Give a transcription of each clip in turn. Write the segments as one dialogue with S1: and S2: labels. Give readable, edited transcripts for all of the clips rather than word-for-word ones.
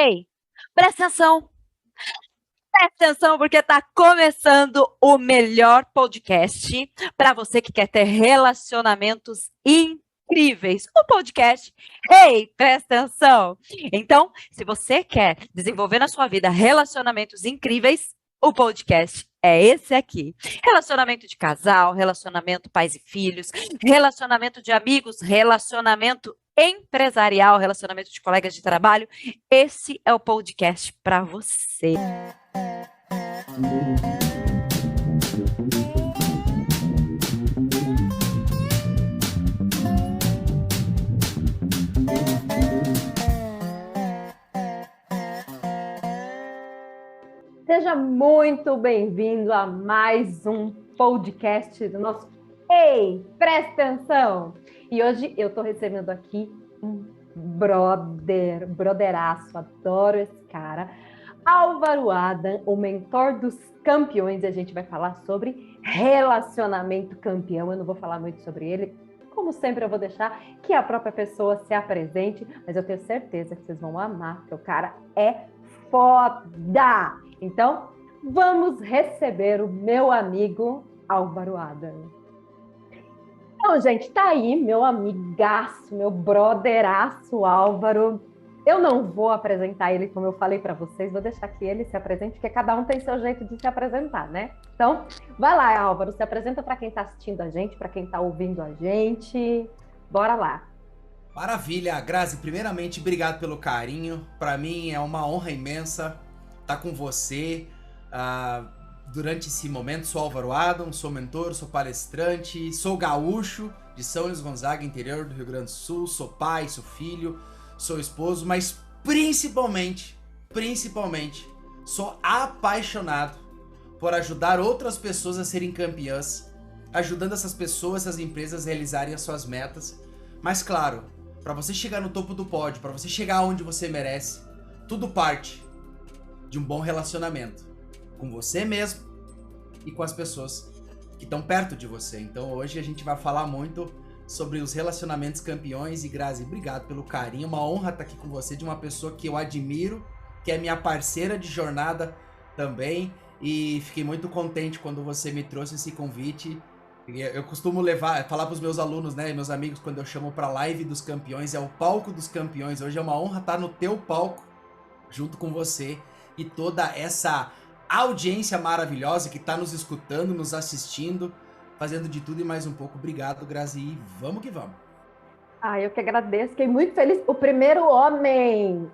S1: Ei, presta atenção, presta atenção, porque está começando o melhor podcast para você que quer ter relacionamentos incríveis. O podcast. Ei, presta atenção. Então, se você quer desenvolver na sua vida relacionamentos incríveis, o podcast é esse aqui. Relacionamento de casal, relacionamento pais e filhos, relacionamento de amigos, relacionamento empresarial, relacionamento de colegas de trabalho. Esse é o podcast para você.
S2: Seja muito bem-vindo a mais um podcast do nosso Ei, presta atenção! E hoje eu tô recebendo aqui um brotheraço, adoro esse cara, Álvaro Adam, o mentor dos campeões, e a gente vai falar sobre relacionamento campeão. Eu não vou falar muito sobre ele, como sempre eu vou deixar que a própria pessoa se apresente, mas eu tenho certeza que vocês vão amar, porque o cara é foda! Então, vamos receber o meu amigo Álvaro Adam. Então, gente, tá aí meu amigaço, meu brotheraço Álvaro. Eu não vou apresentar ele como eu falei para vocês, vou deixar que ele se apresente, porque cada um tem seu jeito de se apresentar, né? Então, vai lá, Álvaro, se apresenta para quem está assistindo a gente, para quem está ouvindo a gente. Bora lá.
S3: Maravilha, Grazi, primeiramente, obrigado pelo carinho. Para mim é uma honra imensa estar com você durante esse momento. Sou Álvaro Adam, sou mentor, sou palestrante, sou gaúcho de São Luís Gonzaga, interior do Rio Grande do Sul, sou pai, sou filho, sou esposo, mas principalmente, sou apaixonado por ajudar outras pessoas a serem campeãs, ajudando essas pessoas, essas empresas a realizarem as suas metas. Mas claro, para você chegar no topo do pódio, para você chegar onde você merece, tudo parte de um bom relacionamento com você mesmo e com as pessoas que estão perto de você. Então hoje a gente vai falar muito sobre os relacionamentos campeões. E Grazi, obrigado pelo carinho, uma honra estar aqui com você, de uma pessoa que eu admiro, que é minha parceira de jornada também, e fiquei muito contente quando você me trouxe esse convite. Eu costumo falar para os meus alunos, né, meus amigos, quando eu chamo para a live dos campeões, é o palco dos campeões. Hoje é uma honra estar no teu palco, junto com você e toda essa audiência maravilhosa que está nos escutando, nos assistindo, fazendo de tudo e mais um pouco. Obrigado, Grazi, e vamos que vamos.
S2: Eu que agradeço, fiquei muito feliz. O primeiro homem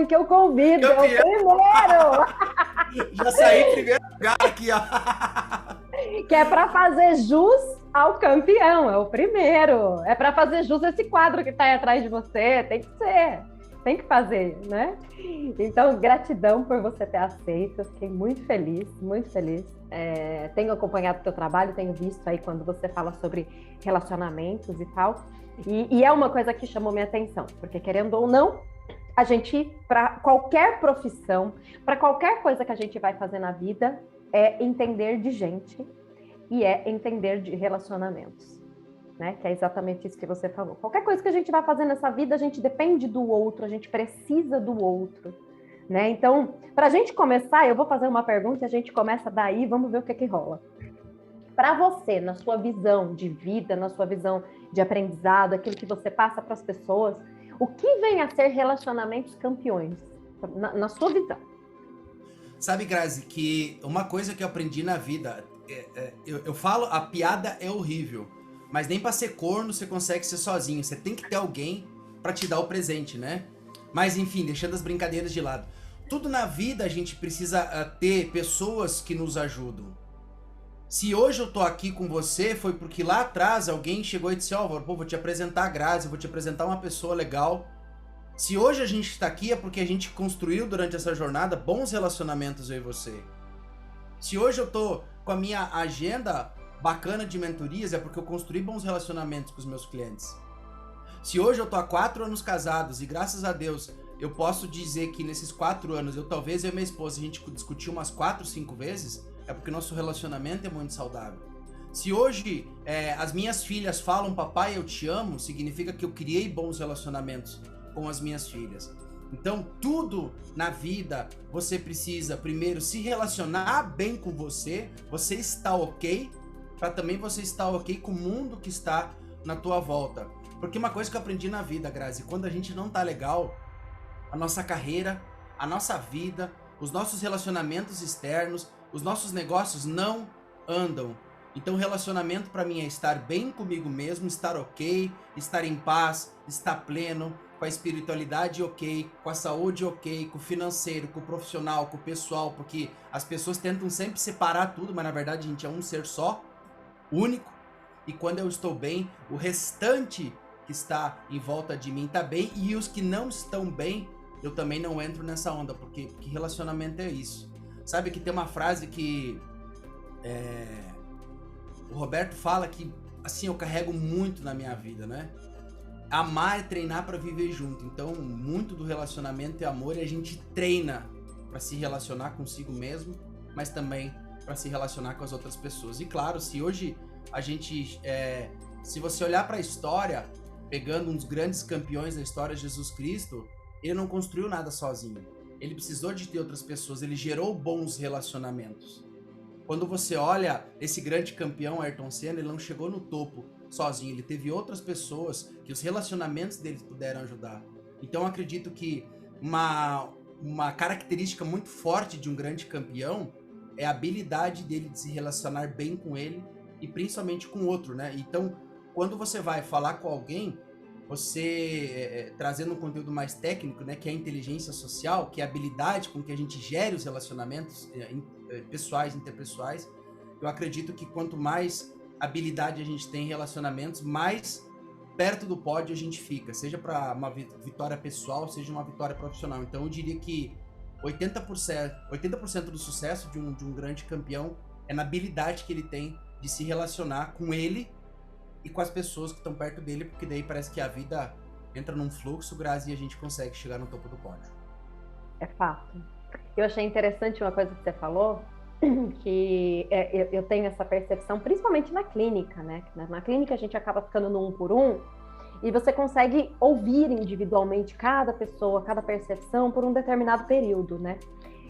S2: que eu convido,
S3: Campeão.
S2: é o primeiro!
S3: Já saí em primeiro lugar aqui, ó.
S2: Que é para fazer jus ao campeão, é o primeiro. É para fazer jus a esse quadro que está aí atrás de você, tem que ser. Tem que fazer, né? Então, gratidão por você ter aceito. Eu fiquei muito feliz, muito feliz. Tenho acompanhado o teu trabalho, tenho visto aí quando você fala sobre relacionamentos e tal. E é uma coisa que chamou minha atenção, porque querendo ou não, a gente, para qualquer profissão, para qualquer coisa que a gente vai fazer na vida, é entender de gente e é entender de relacionamentos. Né? Que é exatamente isso que você falou. Qualquer coisa que a gente vai fazer nessa vida, a gente depende do outro, a gente precisa do outro, né? Então, para a gente começar, eu vou fazer uma pergunta e a gente começa daí, vamos ver o que rola. Para você, na sua visão de vida, na sua visão de aprendizado, aquilo que você passa para as pessoas, o que vem a ser relacionamentos campeões, na sua visão?
S3: Sabe, Grazi, que uma coisa que eu aprendi na vida, eu falo, a piada é horrível, mas nem pra ser corno você consegue ser sozinho. Você tem que ter alguém pra te dar o presente, né? Mas enfim, deixando as brincadeiras de lado. Tudo na vida a gente precisa ter pessoas que nos ajudam. Se hoje eu tô aqui com você, foi porque lá atrás alguém chegou e disse: ó, vou te apresentar a Grazi, vou te apresentar uma pessoa legal. Se hoje a gente tá aqui é porque a gente construiu durante essa jornada bons relacionamentos, eu e você. Se hoje eu tô com a minha agenda bacana de mentorias, é porque eu construí bons relacionamentos com os meus clientes. Se hoje eu tô há 4 anos casados e graças a Deus eu posso dizer que nesses 4 anos talvez eu e minha esposa a gente discutiu umas 4, 5 vezes, é porque nosso relacionamento é muito saudável. Se hoje as minhas filhas falam papai eu te amo, significa que eu criei bons relacionamentos com as minhas filhas. Então, tudo na vida você precisa primeiro se relacionar bem com você está ok, para também você estar ok com o mundo que está na tua volta. Porque uma coisa que eu aprendi na vida, Grazi, quando a gente não tá legal, a nossa carreira, a nossa vida, os nossos relacionamentos externos, os nossos negócios não andam. Então, relacionamento para mim é estar bem comigo mesmo, estar ok, estar em paz, estar pleno, com a espiritualidade ok, com a saúde ok, com o financeiro, com o profissional, com o pessoal, porque as pessoas tentam sempre separar tudo, mas na verdade a gente é um ser só, único, e quando eu estou bem, o restante que está em volta de mim está bem, e os que não estão bem, eu também não entro nessa onda, porque relacionamento é isso. Sabe que tem uma frase que o Roberto fala que, assim, eu carrego muito na minha vida, né? Amar é treinar para viver junto. Então, muito do relacionamento é amor, e a gente treina para se relacionar consigo mesmo, mas também para se relacionar com as outras pessoas. E claro, se hoje a gente, se você olhar para a história, pegando um dos grandes campeões da história, Jesus Cristo, ele não construiu nada sozinho. Ele precisou de ter outras pessoas, ele gerou bons relacionamentos. Quando você olha esse grande campeão, Ayrton Senna, ele não chegou no topo sozinho, ele teve outras pessoas que os relacionamentos deles puderam ajudar. Então eu acredito que uma característica muito forte de um grande campeão é a habilidade dele de se relacionar bem com ele e principalmente com o outro, né? Então, quando você vai falar com alguém, você trazendo um conteúdo mais técnico, né, que é a inteligência social, que é a habilidade com que a gente gere os relacionamentos pessoais, interpessoais, eu acredito que quanto mais habilidade a gente tem em relacionamentos, mais perto do pódio a gente fica, seja para uma vitória pessoal, seja uma vitória profissional. Então eu diria que 80% do sucesso de um grande campeão é na habilidade que ele tem de se relacionar com ele e com as pessoas que estão perto dele, porque daí parece que a vida entra num fluxo, Grazi, e a gente consegue chegar no topo do pódio.
S2: É fato. Eu achei interessante uma coisa que você falou, que eu tenho essa percepção, principalmente na clínica, né? Na clínica a gente acaba ficando no 1 por 1, e você consegue ouvir individualmente cada pessoa, cada percepção por um determinado período, né?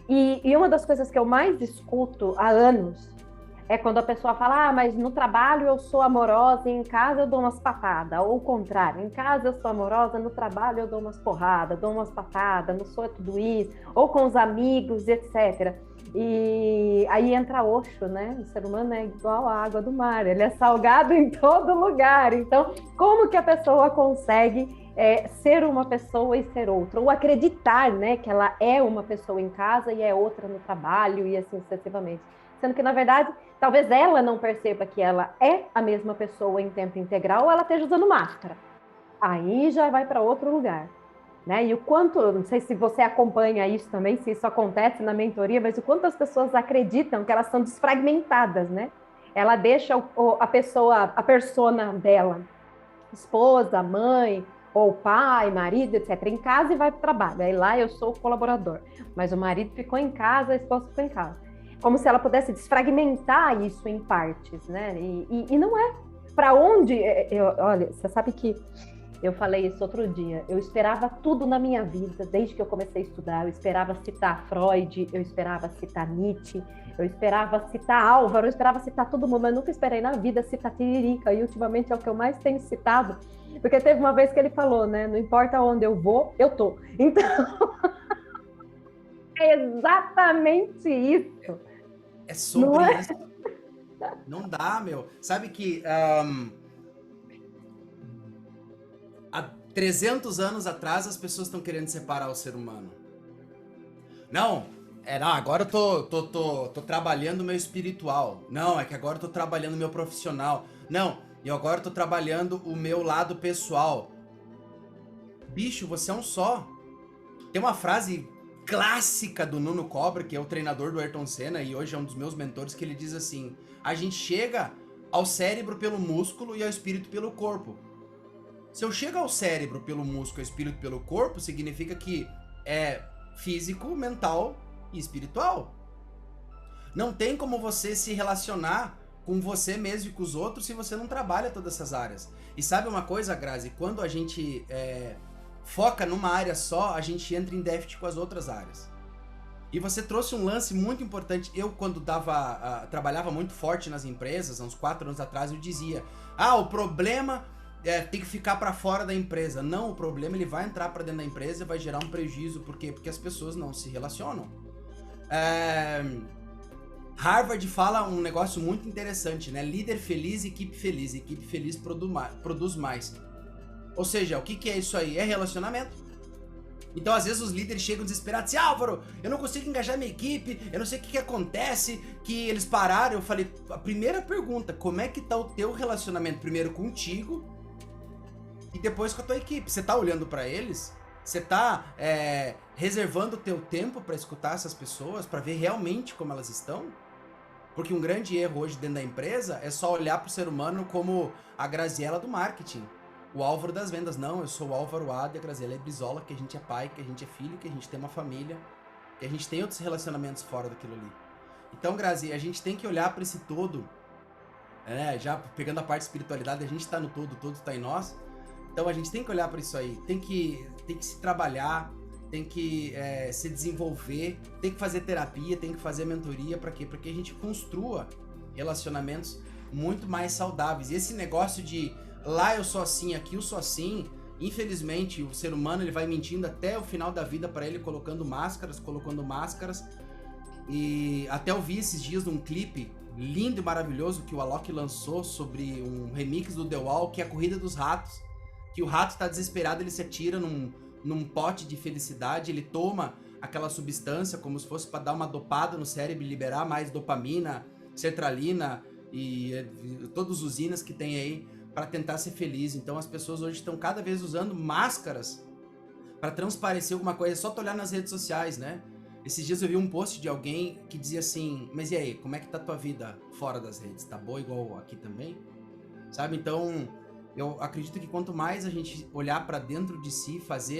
S2: E uma das coisas que eu mais escuto há anos é quando a pessoa fala, mas no trabalho eu sou amorosa e em casa eu dou umas patadas. Ou o contrário, em casa eu sou amorosa, no trabalho eu dou umas porradas, dou umas patadas, não sou tudo isso. Ou com os amigos, etc. E aí entra Osho, né? O ser humano é igual à água do mar, ele é salgado em todo lugar. Então, como que a pessoa consegue ser uma pessoa e ser outra? Ou acreditar, né, que ela é uma pessoa em casa e é outra no trabalho e assim sucessivamente. Sendo que, na verdade, talvez ela não perceba que ela é a mesma pessoa em tempo integral ou ela esteja usando máscara. Aí já vai para outro lugar. Né? E o quanto, não sei se você acompanha isso também, se isso acontece na mentoria, mas o quanto as pessoas acreditam que elas são desfragmentadas, né? Ela deixa a pessoa, a persona dela, esposa, mãe, ou pai, marido, etc., em casa e vai para o trabalho. Aí lá eu sou o colaborador, mas o marido ficou em casa, a esposa ficou em casa. Como se ela pudesse desfragmentar isso em partes, né? E não é. Para onde... olha, você sabe que eu falei isso outro dia. Eu esperava tudo na minha vida, desde que eu comecei a estudar. Eu esperava citar Freud, eu esperava citar Nietzsche, eu esperava citar Álvaro, eu esperava citar todo mundo, mas nunca esperei na vida citar Tiririca. E ultimamente é o que eu mais tenho citado, porque teve uma vez que ele falou, né? Não importa onde eu vou, eu tô. Então... é exatamente isso.
S3: É sobre isso. Não dá, meu. Sabe que há 300 anos atrás as pessoas estão querendo separar o ser humano. Não, agora eu tô trabalhando o meu espiritual. Não, é que agora eu tô trabalhando o meu profissional. Não, e agora eu tô trabalhando o meu lado pessoal. Bicho, você é um só. Tem uma frase clássica do Nuno Cobra, que é o treinador do Ayrton Senna e hoje é um dos meus mentores, que ele diz assim: a gente chega ao cérebro pelo músculo e ao espírito pelo corpo. Se eu chego ao cérebro pelo músculo e ao espírito pelo corpo, significa que é físico, mental e espiritual. Não tem como você se relacionar com você mesmo e com os outros se você não trabalha todas essas áreas. E sabe uma coisa, Grazi? Quando a gente foca numa área só, a gente entra em déficit com as outras áreas. E você trouxe um lance muito importante. Eu, quando trabalhava muito forte nas empresas, há uns 4 anos atrás, eu dizia: o problema tem que ficar para fora da empresa. Não, o problema ele vai entrar para dentro da empresa e vai gerar um prejuízo. Por quê? Porque as pessoas não se relacionam. Harvard fala um negócio muito interessante, né? Líder feliz, equipe feliz produz mais. Ou seja, o que é isso aí? É relacionamento. Então, às vezes, os líderes chegam desesperados assim: Álvaro, eu não consigo engajar minha equipe, eu não sei o que acontece, que eles pararam. Eu falei, a primeira pergunta, como é que tá o teu relacionamento? Primeiro contigo e depois com a tua equipe. Você tá olhando pra eles? Você tá reservando o teu tempo pra escutar essas pessoas, pra ver realmente como elas estão? Porque um grande erro hoje dentro da empresa é só olhar pro ser humano como a Graziella do marketing. O Álvaro das vendas. Não, eu sou o Álvaro Ado e a Graziella é Brizola, que a gente é pai, que a gente é filho, que a gente tem uma família, que a gente tem outros relacionamentos fora daquilo ali. Então, Grazi, a gente tem que olhar para esse todo, já pegando a parte de espiritualidade, a gente tá no todo, o todo tá em nós. Então a gente tem que olhar para isso aí, tem que se trabalhar, tem que se desenvolver, tem que fazer terapia, tem que fazer mentoria. Para quê? Para que a gente construa relacionamentos muito mais saudáveis. E esse negócio de lá eu sou assim, aqui eu sou assim, infelizmente o ser humano ele vai mentindo até o final da vida para ele, colocando máscaras. E até eu vi esses dias num clipe lindo e maravilhoso que o Alok lançou sobre um remix do The Wall, que é a corrida dos ratos, que o rato tá desesperado, ele se atira num pote de felicidade, ele toma aquela substância como se fosse para dar uma dopada no cérebro e liberar mais dopamina, sertralina e todas as usinas que tem aí para tentar ser feliz. Então as pessoas hoje estão cada vez usando máscaras para transparecer alguma coisa. É só tu olhar nas redes sociais, né? Esses dias eu vi um post de alguém que dizia assim: mas e aí, como é que tá a tua vida fora das redes? Tá boa igual aqui também? Sabe? Então eu acredito que quanto mais a gente olhar para dentro de si, fazer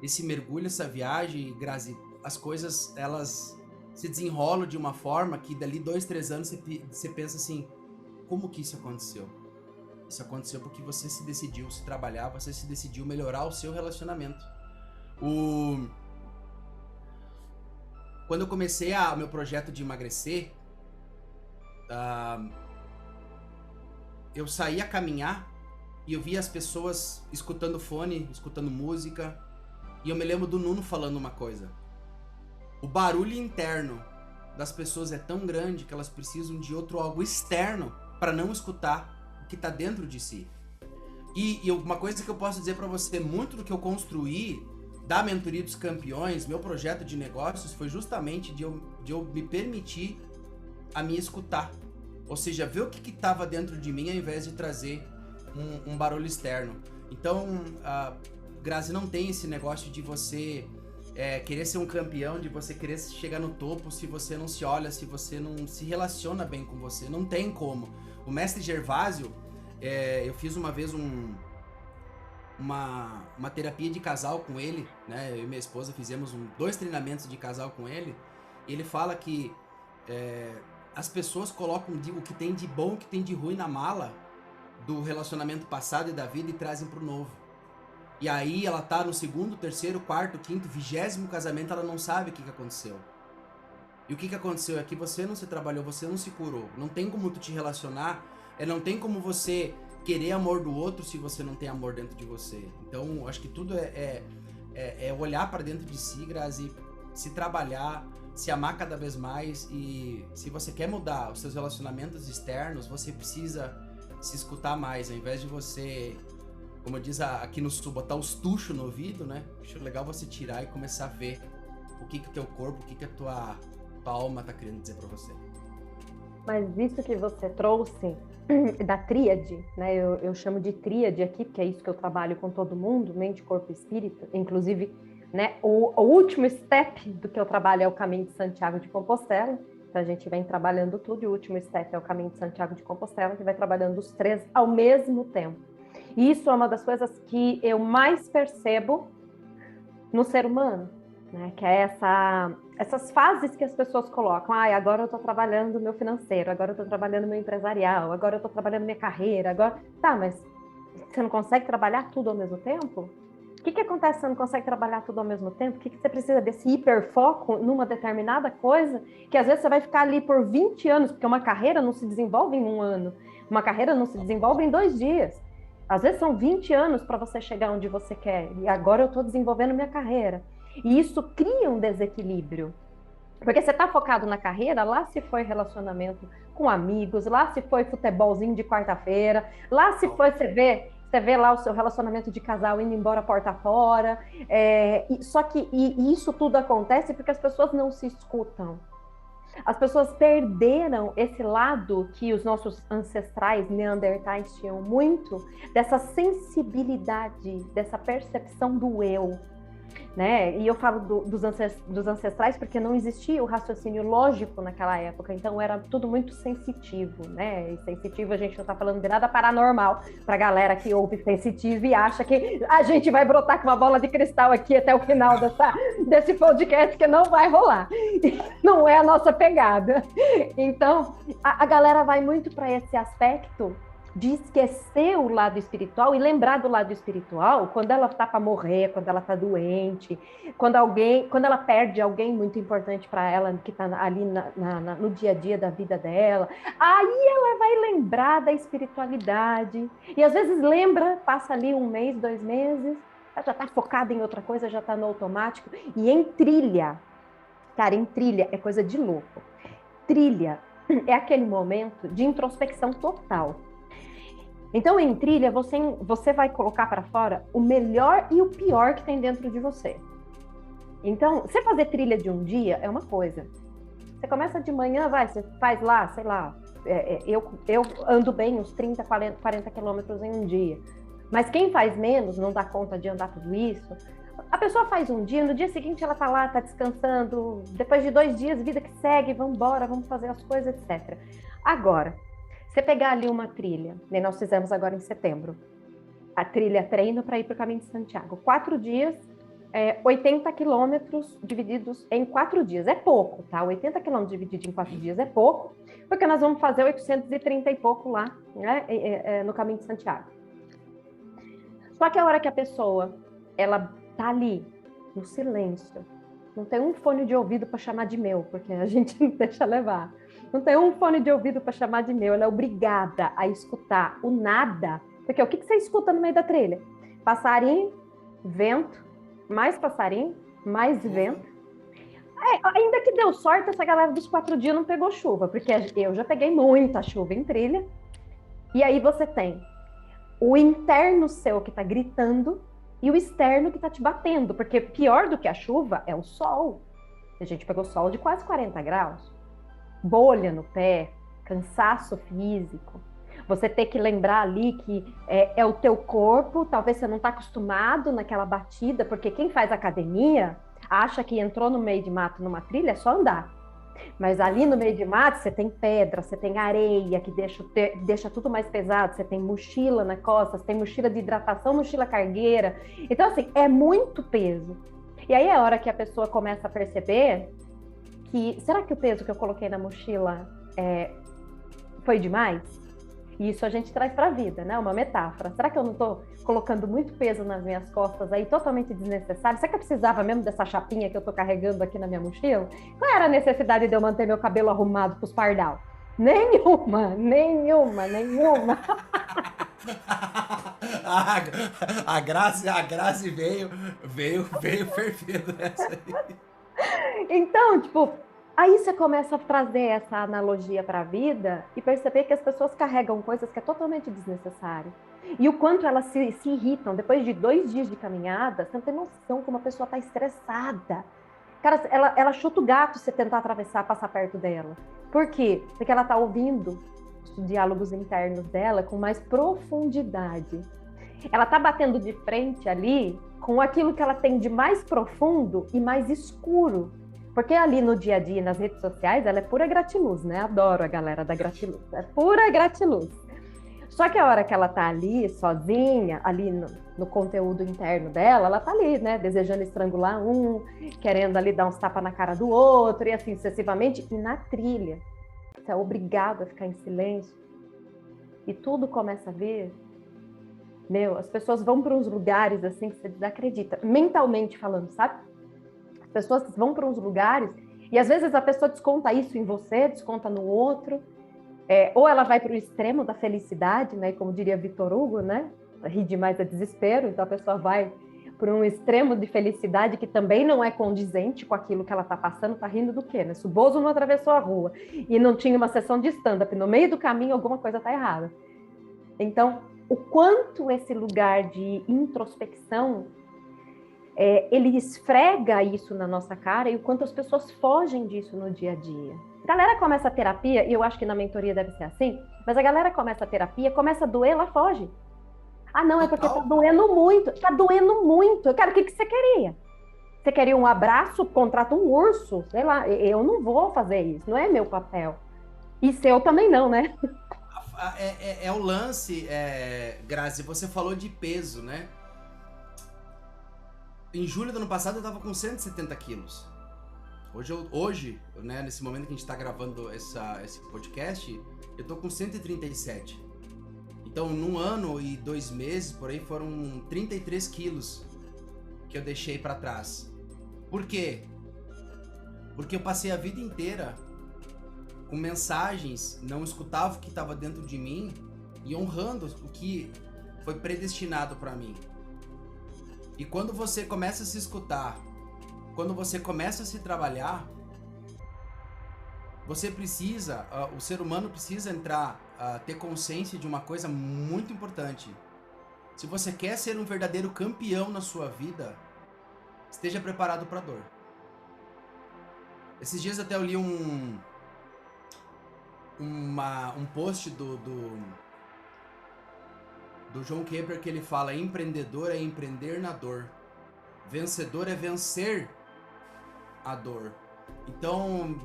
S3: esse mergulho, essa viagem, Grazi, as coisas elas se desenrolam de uma forma que dali 2, 3 anos você pensa assim: como que isso aconteceu? Isso aconteceu porque você se decidiu se trabalhar, você se decidiu melhorar o seu relacionamento. Quando eu comecei o meu projeto de emagrecer, eu saí a caminhar e eu via as pessoas escutando fone, escutando música, e eu me lembro do Nuno falando uma coisa: o barulho interno das pessoas é tão grande que elas precisam de algo externo para não escutar o que está dentro de si. E uma coisa que eu posso dizer para você, muito do que eu construí da mentoria dos campeões, meu projeto de negócios, foi justamente de eu me permitir a me escutar. Ou seja, ver o que estava dentro de mim ao invés de trazer um barulho externo. Então, Grazi, não tem esse negócio de você querer ser um campeão, de você querer chegar no topo se você não se olha, se você não se relaciona bem com você. Não tem como. O mestre Gervásio, eu fiz uma vez uma terapia de casal com ele, né? Eu e minha esposa fizemos 2 treinamentos de casal com ele. E ele fala que as pessoas colocam o que tem de bom, o que tem de ruim na mala do relacionamento passado e da vida e trazem pro novo. E aí ela tá no 2º, 3º, 4º, 5º, 20º casamento, ela não sabe o que aconteceu. E o que aconteceu é que você não se trabalhou, você não se curou. Não tem como tu te relacionar, não tem como você querer amor do outro se você não tem amor dentro de você. Então, acho que tudo é olhar para dentro de si, Grazi, se trabalhar, se amar cada vez mais. E se você quer mudar os seus relacionamentos externos, você precisa se escutar mais, ao invés de você, como diz aqui no sul, botar os tuchos no ouvido, né? Acho legal você tirar e começar a ver o que o teu corpo, o que a tua alma tá querendo dizer para você.
S2: Mas isso que você trouxe da tríade, né? Eu chamo de tríade aqui, porque é isso que eu trabalho com todo mundo, mente, corpo e espírito. Inclusive, né, o último step do que eu trabalho é o caminho de Santiago de Compostela. Então a gente vem trabalhando tudo, e o último step é o caminho de Santiago de Compostela, que vai trabalhando os 3 ao mesmo tempo. E isso é uma das coisas que eu mais percebo no ser humano, né? Que é essas fases que as pessoas colocam. Agora eu estou trabalhando meu financeiro, agora eu estou trabalhando meu empresarial, agora eu estou trabalhando minha carreira, agora... Tá, mas você não consegue trabalhar tudo ao mesmo tempo? O que acontece se você não consegue trabalhar tudo ao mesmo tempo? O que você precisa desse hiperfoco numa determinada coisa, que às vezes você vai ficar ali por 20 anos, porque uma carreira não se desenvolve em um ano, uma carreira não se desenvolve em 2 dias. Às vezes são 20 anos para você chegar onde você quer, e agora eu estou desenvolvendo minha carreira. E isso cria um desequilíbrio. Porque você está focado na carreira, lá se foi relacionamento com amigos, lá se foi futebolzinho de quarta-feira, lá se foi, você vê lá o seu relacionamento de casal indo embora porta fora. Só que isso tudo acontece porque as pessoas não se escutam. As pessoas perderam esse lado que os nossos ancestrais neandertais tinham muito, dessa sensibilidade, dessa percepção do eu. Né? E eu falo dos ancestrais porque não existia o raciocínio lógico naquela época, então era tudo muito sensitivo, né? E sensitivo, a gente não está falando de nada paranormal para a galera que ouve sensitivo e acha que a gente vai brotar com uma bola de cristal aqui até o final desse podcast, que não vai rolar. Não é a nossa pegada. Então, a galera vai muito para esse aspecto de esquecer o lado espiritual e lembrar do lado espiritual quando ela está para morrer, quando ela está doente, quando ela perde alguém muito importante para ela, que está ali no dia a dia da vida dela. Aí ela vai lembrar da espiritualidade. E às vezes lembra, passa ali 1 mês, 2 meses, ela já está focada em outra coisa, já está no automático. E em trilha, cara, em trilha é coisa de louco. Trilha é aquele momento de introspecção total. Então, em trilha, você vai colocar para fora o melhor e o pior que tem dentro de você. Então, você fazer trilha de um dia é uma coisa. Você começa de manhã, você faz lá, sei lá, eu ando bem uns 30, 40 quilômetros em um dia. Mas quem faz menos, não dá conta de andar tudo isso, a pessoa faz um dia, no dia seguinte ela tá lá, tá descansando, depois de 2 dias, vida que segue, vamos embora, vamos fazer as coisas, etc. Agora, você pegar ali uma trilha, né, nós fizemos agora em setembro, a trilha treino para ir para o Caminho de Santiago. 4 dias, 80 quilômetros divididos em 4 dias. É pouco, tá? 80 quilômetros divididos em 4 dias é pouco, porque nós vamos fazer 830 e pouco lá, né, no Caminho de Santiago. Só que a hora que a pessoa, ela tá ali, no silêncio, não tem um fone de ouvido para chamar de meu, porque a gente não deixa levar. Não tem um fone de ouvido para chamar de meu, ela é obrigada a escutar o nada. Porque o que você escuta no meio da trilha? Passarinho, vento, mais passarinho, mais vento. Ainda que deu sorte, essa galera dos 4 dias não pegou chuva, porque eu já peguei muita chuva em trilha. E aí você tem o interno seu que está gritando e o externo que está te batendo, porque pior do que a chuva é o sol. A gente pegou sol de quase 40 graus. Bolha no pé, cansaço físico, você ter que lembrar ali que é o teu corpo, talvez você não está acostumado naquela batida, porque quem faz academia acha que entrou no meio de mato numa trilha é só andar, mas ali no meio de mato você tem pedra, você tem areia que deixa tudo mais pesado, você tem mochila na costa, você tem mochila de hidratação, mochila cargueira, então assim, é muito peso. E aí é a hora que a pessoa começa a perceber que, será que o peso que eu coloquei na mochila foi demais? E isso a gente traz para a vida, né? Uma metáfora. Será que eu não estou colocando muito peso nas minhas costas aí, totalmente desnecessário? Será que eu precisava mesmo dessa chapinha que eu estou carregando aqui na minha mochila? Qual era a necessidade de eu manter meu cabelo arrumado para os pardal? Nenhuma.
S3: A Grazi veio perfeito nessa aí.
S2: Então, tipo, aí você começa a trazer essa analogia para a vida e perceber que as pessoas carregam coisas que é totalmente desnecessário. E o quanto elas se irritam. Depois de 2 dias de caminhada, você não tem noção como a pessoa está estressada. Cara, ela chuta o gato se você tentar atravessar, passar perto dela. Por quê? Porque ela está ouvindo os diálogos internos dela com mais profundidade. Ela está batendo de frente ali com aquilo que ela tem de mais profundo e mais escuro. Porque ali no dia a dia, nas redes sociais, ela é pura gratiluz, né? Adoro a galera da gratiluz. É pura gratiluz. Só que a hora que ela tá ali, sozinha, ali no conteúdo interno dela, ela tá ali, né? Desejando estrangular um, querendo ali dar uns tapas na cara do outro, e assim sucessivamente. E na trilha, você é obrigado a ficar em silêncio. E tudo começa a vir As pessoas vão para uns lugares assim que você desacredita, mentalmente falando, sabe? As pessoas vão para uns lugares e às vezes a pessoa desconta isso em você, desconta no outro, ou ela vai para o extremo da felicidade, né? Como diria Vitor Hugo, né? Rir demais é desespero, então a pessoa vai por um extremo de felicidade que também não é condizente com aquilo que ela está passando. Tá rindo do quê, né? Se o Bozo não atravessou a rua e não tinha uma sessão de stand-up no meio do caminho, alguma coisa está errada. Então, o quanto esse lugar de introspecção, ele esfrega isso na nossa cara e o quanto as pessoas fogem disso no dia a dia. A galera começa a terapia, e eu acho que na mentoria deve ser assim, mas a galera começa a terapia, começa a doer, ela foge. Ah, não, é porque tá doendo muito. Tá doendo muito. Cara, o que você queria? Você queria um abraço? Contrata um urso. Sei lá, eu não vou fazer isso. Não é meu papel. E seu também não, né?
S3: É o lance, Grazi, você falou de peso, né? Em julho do ano passado eu tava com 170 quilos. Hoje, né, nesse momento que a gente tá gravando esse podcast, eu tô com 137. Então, num ano e 2 meses, por aí, foram 33 quilos que eu deixei pra trás. Por quê? Porque eu passei a vida inteira com mensagens, não escutava o que estava dentro de mim e honrando o que foi predestinado pra mim. E quando você começa a se escutar, quando você começa a se trabalhar, você precisa, o ser humano precisa entrar, ter consciência de uma coisa muito importante. Se você quer ser um verdadeiro campeão na sua vida, esteja preparado para a dor. Esses dias até eu li um post do John Kepler que ele fala: empreendedor é empreender na dor, vencedor é vencer a dor. Então,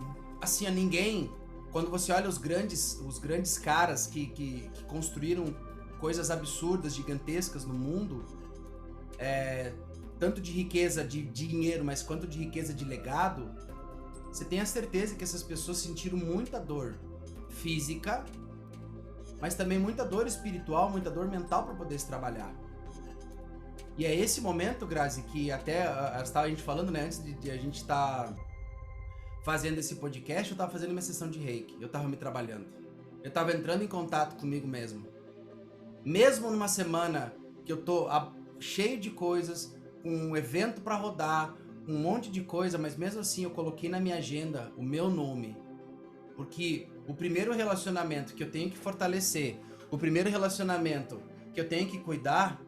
S3: assim, a ninguém, quando você olha os grandes caras que construíram coisas absurdas, gigantescas no mundo, tanto de riqueza de dinheiro, mas quanto de riqueza de legado, você tem a certeza que essas pessoas sentiram muita dor física, mas também muita dor espiritual, muita dor mental para poder se trabalhar. E é esse momento, Grazi, que até estava a gente falando, né, antes de a gente estar fazendo esse podcast, eu estava fazendo uma sessão de reiki, eu estava me trabalhando, eu estava entrando em contato comigo mesmo. Mesmo numa semana que eu tô cheio de coisas, com um evento para rodar, um monte de coisa, mas mesmo assim eu coloquei na minha agenda o meu nome. Porque o primeiro relacionamento que eu tenho que fortalecer, o primeiro relacionamento que eu tenho que cuidar,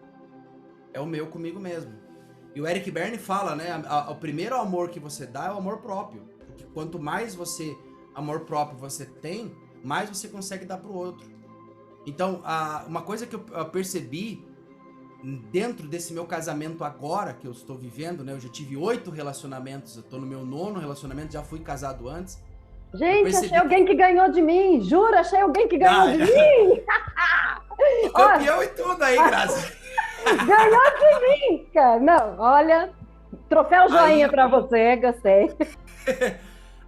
S3: é o meu comigo mesmo. E o Eric Berne fala, né, o primeiro amor que você dá é o amor próprio. Porque quanto mais amor próprio você tem, mais você consegue dar pro outro. Então, uma coisa que eu percebi dentro desse meu casamento agora que eu estou vivendo, né? Eu já tive 8 relacionamentos, eu tô no meu 9º relacionamento, já fui casado antes.
S2: Gente, achei alguém que ganhou de mim, juro, achei alguém que ganhou de mim.
S3: Campeão e tudo aí, Grazi.
S2: Ganhou de mim, cara. Não, olha, troféu joinha pra você, gostei.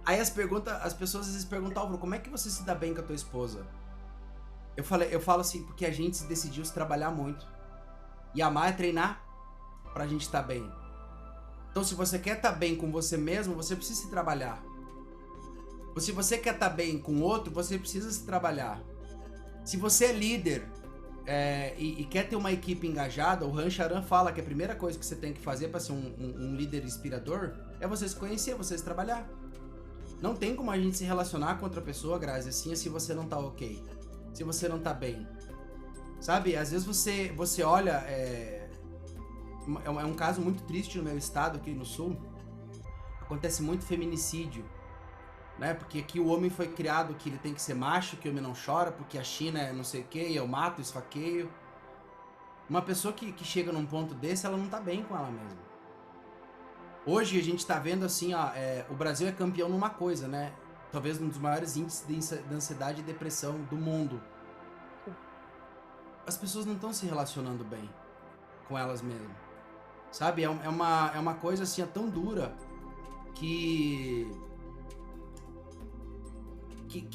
S3: Aí as pessoas às vezes perguntam: Álvaro, como é que você se dá bem com a tua esposa? Eu falo assim, porque a gente se decidiu se trabalhar muito. E amar é treinar pra gente estar bem. Então, se você quer estar bem com você mesmo, você precisa se trabalhar. Ou se você quer estar bem com outro, você precisa se trabalhar. Se você é líder e quer ter uma equipe engajada, o Han Charan fala que a primeira coisa que você tem que fazer para ser um líder inspirador é você se conhecer, você se trabalhar. Não tem como a gente se relacionar com outra pessoa, Grazi, assim, se você não tá ok. Se você não tá bem. Sabe, às vezes você olha... É um caso muito triste no meu estado, aqui no sul. Acontece muito feminicídio. Né? Porque aqui o homem foi criado que ele tem que ser macho, que o homem não chora, porque a China é não sei o que, eu mato, esfaqueio. Uma pessoa que chega num ponto desse, ela não tá bem com ela mesma. Hoje a gente tá vendo assim, ó, o Brasil é campeão numa coisa, né? Talvez um dos maiores índices de ansiedade e depressão do mundo. As pessoas não estão se relacionando bem com elas mesmas. Sabe? É uma coisa assim, tão dura que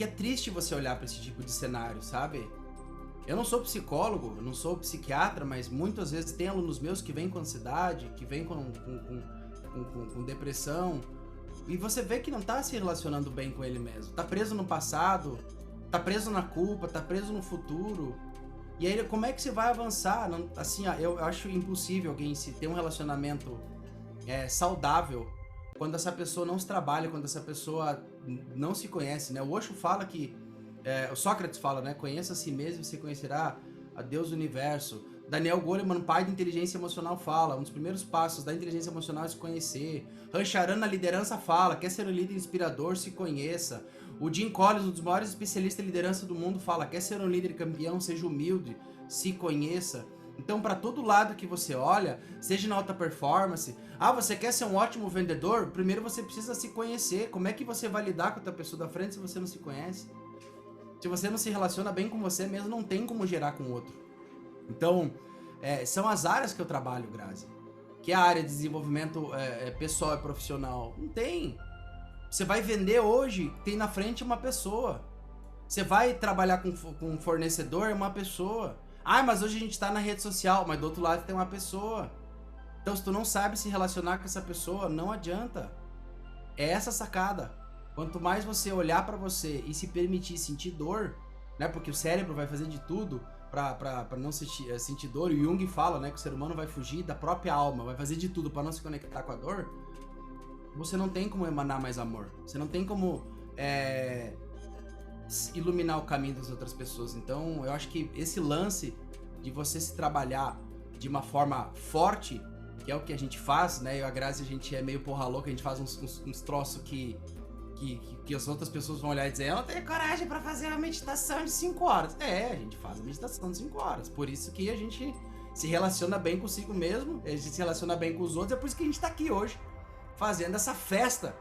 S3: é triste você olhar para esse tipo de cenário, sabe? Eu não sou psicólogo, eu não sou psiquiatra, mas muitas vezes tem alunos meus que vêm com ansiedade, que vêm com depressão, e você vê que não tá se relacionando bem com ele mesmo. Tá preso no passado, tá preso na culpa, tá preso no futuro. E aí, como é que você vai avançar? Não, assim, ó, eu acho impossível alguém se ter um relacionamento saudável quando essa pessoa não se trabalha, quando essa pessoa não se conhece, né? O Osho fala que, o Sócrates fala, né? Conheça a si mesmo e você conhecerá a Deus do Universo. Daniel Goleman, pai de inteligência emocional, fala, um dos primeiros passos da inteligência emocional é se conhecer. Rancharan, na liderança, fala, quer ser um líder inspirador, se conheça. O Jim Collins, um dos maiores especialistas em liderança do mundo, fala, quer ser um líder campeão, seja humilde, se conheça. Então, para todo lado que você olha, seja na alta performance, você quer ser um ótimo vendedor? Primeiro você precisa se conhecer. Como é que você vai lidar com a outra pessoa da frente se você não se conhece? Se você não se relaciona bem com você mesmo, não tem como gerar com o outro. Então, são as áreas que eu trabalho, Grazi. Que é a área de desenvolvimento pessoal e profissional. Não tem. Você vai vender hoje, tem na frente uma pessoa. Você vai trabalhar com um fornecedor, é uma pessoa. Mas hoje a gente tá na rede social, mas do outro lado tem uma pessoa. Então, se tu não sabe se relacionar com essa pessoa, não adianta. É essa sacada. Quanto mais você olhar pra você e se permitir sentir dor, né? Porque o cérebro vai fazer de tudo pra não sentir dor. O Jung fala, né? Que o ser humano vai fugir da própria alma, vai fazer de tudo pra não se conectar com a dor. Você não tem como emanar mais amor. Você não tem como iluminar o caminho das outras pessoas. Então, eu acho que esse lance de você se trabalhar de uma forma forte, que é o que a gente faz, né? Eu e a Grazi, a gente é meio porra louca, a gente faz uns troços que as outras pessoas vão olhar e dizer, eu não tenho coragem pra fazer uma meditação de 5 horas. A gente faz a meditação de 5 horas. Por isso que a gente se relaciona bem consigo mesmo, a gente se relaciona bem com os outros, é por isso que a gente tá aqui hoje, fazendo essa festa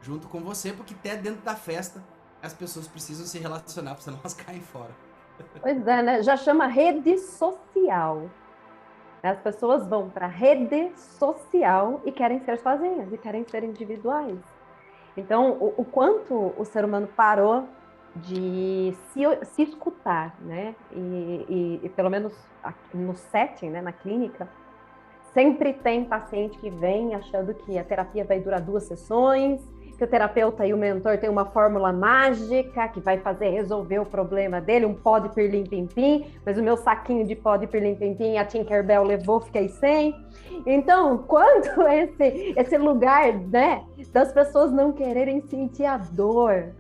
S3: junto com você, porque até dentro da festa as pessoas precisam se relacionar, senão elas caem fora.
S2: Pois é, né? Já chama rede social. As pessoas vão para a rede social e querem ser sozinhas, e querem ser individuais. Então, o quanto o ser humano parou de se escutar, né? E pelo menos no setting, né, na clínica, sempre tem paciente que vem achando que a terapia vai durar 2 sessões, que o terapeuta e o mentor têm uma fórmula mágica que vai resolver o problema dele, um pó de pirlim-pim-pim, mas o meu saquinho de pó de pirlim-pim-pim a Tinkerbell levou, fiquei sem. Então, quanto esse lugar, né, das pessoas não quererem sentir a dor,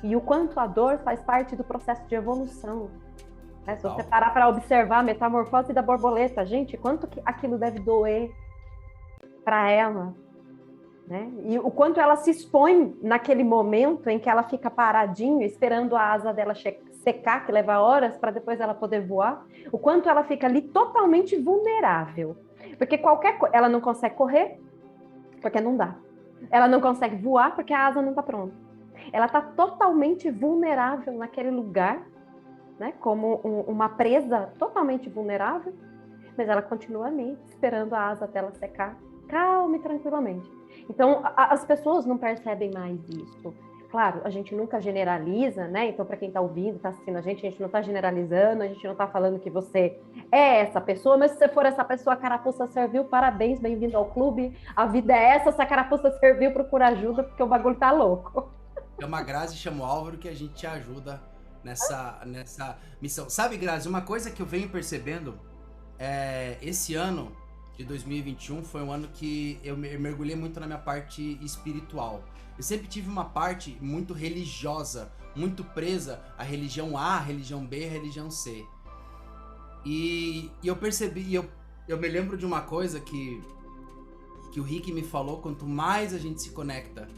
S2: e o quanto a dor faz parte do processo de evolução. Se você parar para observar a metamorfose da borboleta, gente, quanto que aquilo deve doer para ela, né? E o quanto ela se expõe naquele momento em que ela fica paradinha, esperando a asa dela secar, que leva horas para depois ela poder voar, o quanto ela fica ali totalmente vulnerável. Porque ela não consegue correr, porque não dá. Ela não consegue voar, porque a asa não está pronta. Ela está totalmente vulnerável naquele lugar, né? Como uma presa totalmente vulnerável, mas ela continua ali, esperando a asa dela secar, calma e tranquilamente. Então, as pessoas não percebem mais isso. Claro, a gente nunca generaliza, né? Então, para quem está ouvindo, está assistindo a gente não está generalizando, a gente não está falando que você é essa pessoa, mas se você for essa pessoa, a carapuça serviu, parabéns, bem-vindo ao clube. A vida é essa, se a carapuça serviu, procura ajuda, porque o bagulho tá louco.
S3: Chama a Grazi, chama o Álvaro, que a gente te ajuda nessa missão. Sabe, Grazi, uma coisa que eu venho percebendo, esse ano de 2021 foi um ano que eu mergulhei muito na minha parte espiritual. Eu sempre tive uma parte muito religiosa, muito presa à religião A, à religião B, à religião C. E eu percebi, eu me lembro de uma coisa que o Rick me falou, quanto mais a gente se conecta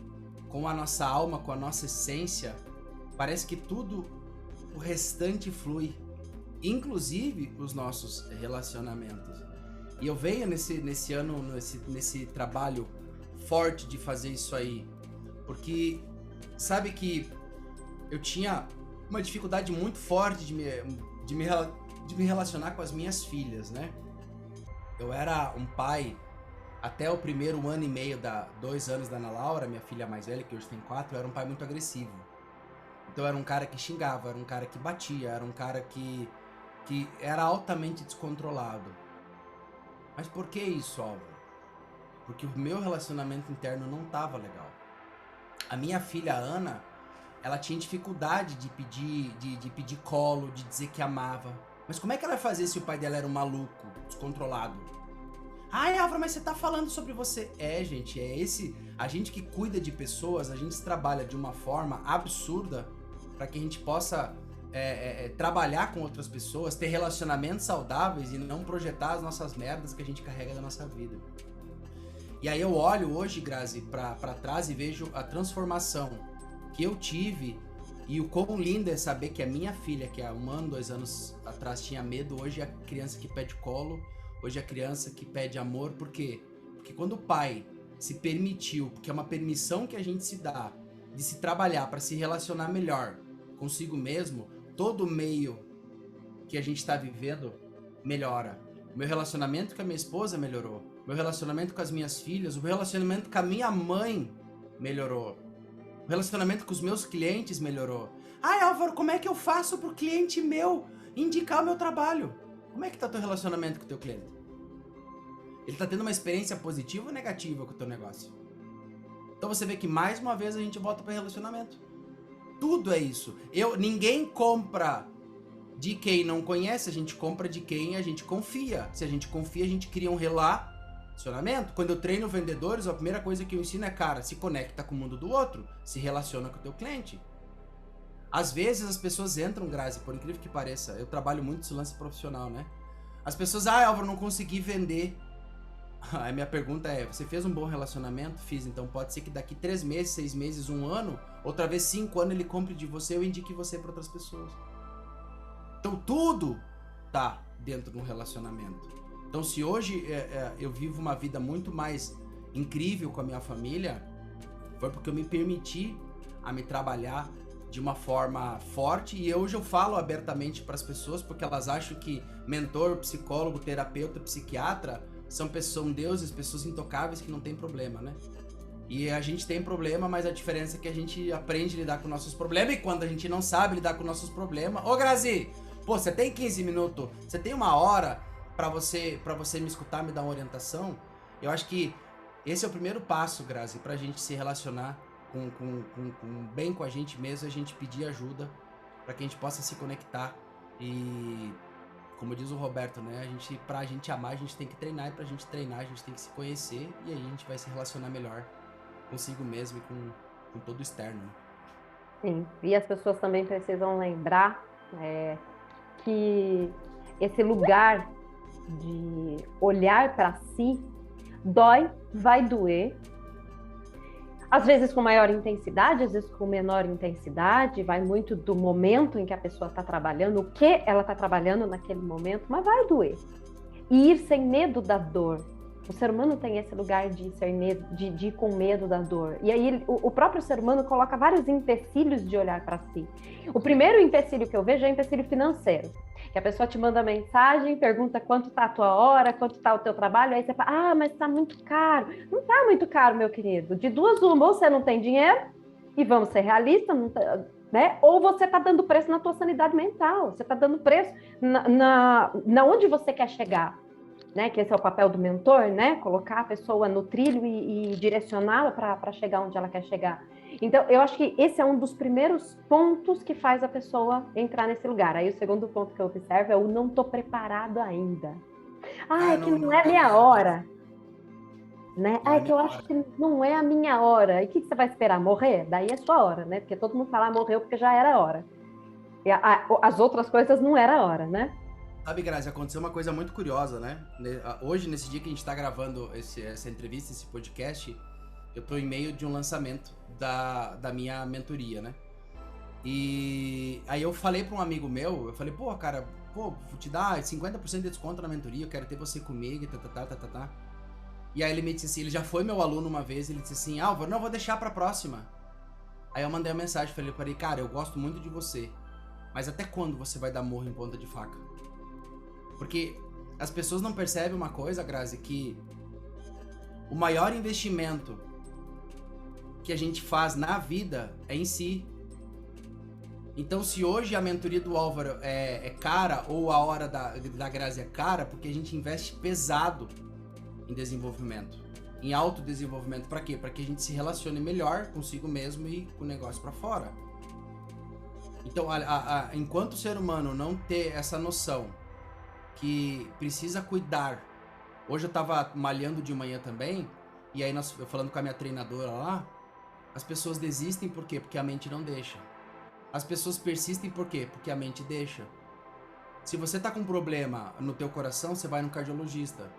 S3: com a nossa alma, com a nossa essência, parece que tudo o restante flui, inclusive os nossos relacionamentos. E eu venho nesse ano, nesse trabalho forte de fazer isso aí, porque sabe que eu tinha uma dificuldade muito forte de me relacionar com as minhas filhas, né? Eu era um pai até o primeiro ano e meio, 2 anos da Ana Laura, minha filha mais velha, que hoje tem 4, eu era um pai muito agressivo. Então eu era um cara que xingava, era um cara que batia, era um cara que que era altamente descontrolado. Mas por que isso, Álvaro? Porque o meu relacionamento interno não tava legal. A minha filha Ana, ela tinha dificuldade de pedir colo, de dizer que amava. Mas como é que ela ia fazer se o pai dela era um maluco, descontrolado? Ai, Álvaro, mas você tá falando sobre você. Gente, a gente que cuida de pessoas, a gente trabalha de uma forma absurda para que a gente possa trabalhar com outras pessoas, ter relacionamentos saudáveis e não projetar as nossas merdas que a gente carrega da nossa vida. E aí eu olho hoje, Grazi, pra trás e vejo a transformação que eu tive e o quão lindo é saber que a minha filha, que há 1 ano, 2 anos atrás tinha medo, hoje é a criança que pede colo, hoje é a criança que pede amor. Por quê? Porque quando o pai se permitiu, porque é uma permissão que a gente se dá de se trabalhar para se relacionar melhor consigo mesmo, todo o meio que a gente está vivendo melhora. O meu relacionamento com a minha esposa melhorou. O meu relacionamento com as minhas filhas, o relacionamento com a minha mãe melhorou. O relacionamento com os meus clientes melhorou. Ai, Álvaro, como é que eu faço pro cliente meu indicar o meu trabalho? Como é que tá teu relacionamento com o teu cliente? Ele tá tendo uma experiência positiva ou negativa com o teu negócio? Então você vê que mais uma vez a gente volta para relacionamento. Tudo é isso. Ninguém compra de quem não conhece, a gente compra de quem a gente confia. Se a gente confia, a gente cria um relacionamento. Quando eu treino vendedores, a primeira coisa que eu ensino é, cara, se conecta com o mundo do outro, se relaciona com o teu cliente. Às vezes as pessoas entram, Grazi, por incrível que pareça, eu trabalho muito esse lance profissional, né? As pessoas, Álvaro, não consegui vender. A minha pergunta é, você fez um bom relacionamento? Fiz, então pode ser que daqui 3 meses, 6 meses, 1 ano, outra vez 5 anos ele compre de você, eu indique você para outras pessoas. Então tudo tá dentro de um relacionamento. Então se hoje eu vivo uma vida muito mais incrível com a minha família, foi porque eu me permiti a me trabalhar de uma forma forte, e hoje eu falo abertamente para as pessoas, porque elas acham que mentor, psicólogo, terapeuta, psiquiatra são deuses, pessoas intocáveis que não tem problema, né? E a gente tem problema, mas a diferença é que a gente aprende a lidar com nossos problemas, e quando a gente não sabe lidar com nossos problemas... Ô, Grazi, pô, você tem 15 minutos, você tem 1 hora pra você me escutar, me dar uma orientação? Eu acho que esse é o primeiro passo, Grazi, pra gente se relacionar bem com a gente mesmo, a gente pedir ajuda pra que a gente possa se conectar. E como diz o Roberto, né, pra gente amar, a gente tem que treinar, e pra gente treinar, a gente tem que se conhecer, e aí a gente vai se relacionar melhor consigo mesmo e com todo o externo. Né?
S2: Sim, e as pessoas também precisam lembrar que esse lugar de olhar para si dói, vai doer, às vezes com maior intensidade, às vezes com menor intensidade, vai muito do momento em que a pessoa está trabalhando, o que ela está trabalhando naquele momento, mas vai doer. E ir sem medo da dor. O ser humano tem esse lugar de ir com medo da dor. E aí o próprio ser humano coloca vários empecilhos de olhar para si. O primeiro empecilho que eu vejo é o empecilho financeiro. Que a pessoa te manda mensagem, pergunta quanto está a tua hora, quanto está o teu trabalho, aí você fala, mas está muito caro. Não está muito caro, meu querido. De duas uma, ou você não tem dinheiro, e vamos ser realistas, não tá, né? Ou você está dando preço na tua sanidade mental, você está dando preço na onde você quer chegar. Né, que esse é o papel do mentor, né, colocar a pessoa no trilho e direcioná-la para chegar onde ela quer chegar. Então, eu acho que esse é um dos primeiros pontos que faz a pessoa entrar nesse lugar. Aí o segundo ponto que eu observo é o não estou preparado ainda. É que não é a minha hora. Né? É que eu acho que não é a minha hora. E o que você vai esperar? Morrer? Daí é sua hora, né? Porque todo mundo fala, morreu porque já era a hora. E as outras coisas não era a hora, né?
S3: Sabe, Grazi, aconteceu uma coisa muito curiosa, né? Hoje, nesse dia que a gente tá gravando essa entrevista, esse podcast, eu tô em meio de um lançamento da minha mentoria, né? E aí eu falei pra um amigo meu, eu falei, cara, vou te dar 50% de desconto na mentoria, eu quero ter você comigo e tá. E aí ele me disse assim, ele já foi meu aluno uma vez, ele disse assim, Álvaro, não, vou deixar pra próxima. Aí eu mandei uma mensagem, falei, cara, eu gosto muito de você, mas até quando você vai dar morro em ponta de faca? Porque as pessoas não percebem uma coisa, Grazi, que o maior investimento que a gente faz na vida é em si. Então, se hoje a mentoria do Álvaro é cara, ou a hora da Grazi é cara, porque a gente investe pesado em desenvolvimento, em autodesenvolvimento. Para quê? Para que a gente se relacione melhor consigo mesmo e com o negócio para fora. Então, enquanto o ser humano não ter essa noção que precisa cuidar. Hoje eu tava malhando de manhã também, e aí eu falando com a minha treinadora lá, as pessoas desistem por quê? Porque a mente não deixa. As pessoas persistem por quê? Porque a mente deixa. Se você tá com um problema no teu coração, você vai no cardiologista.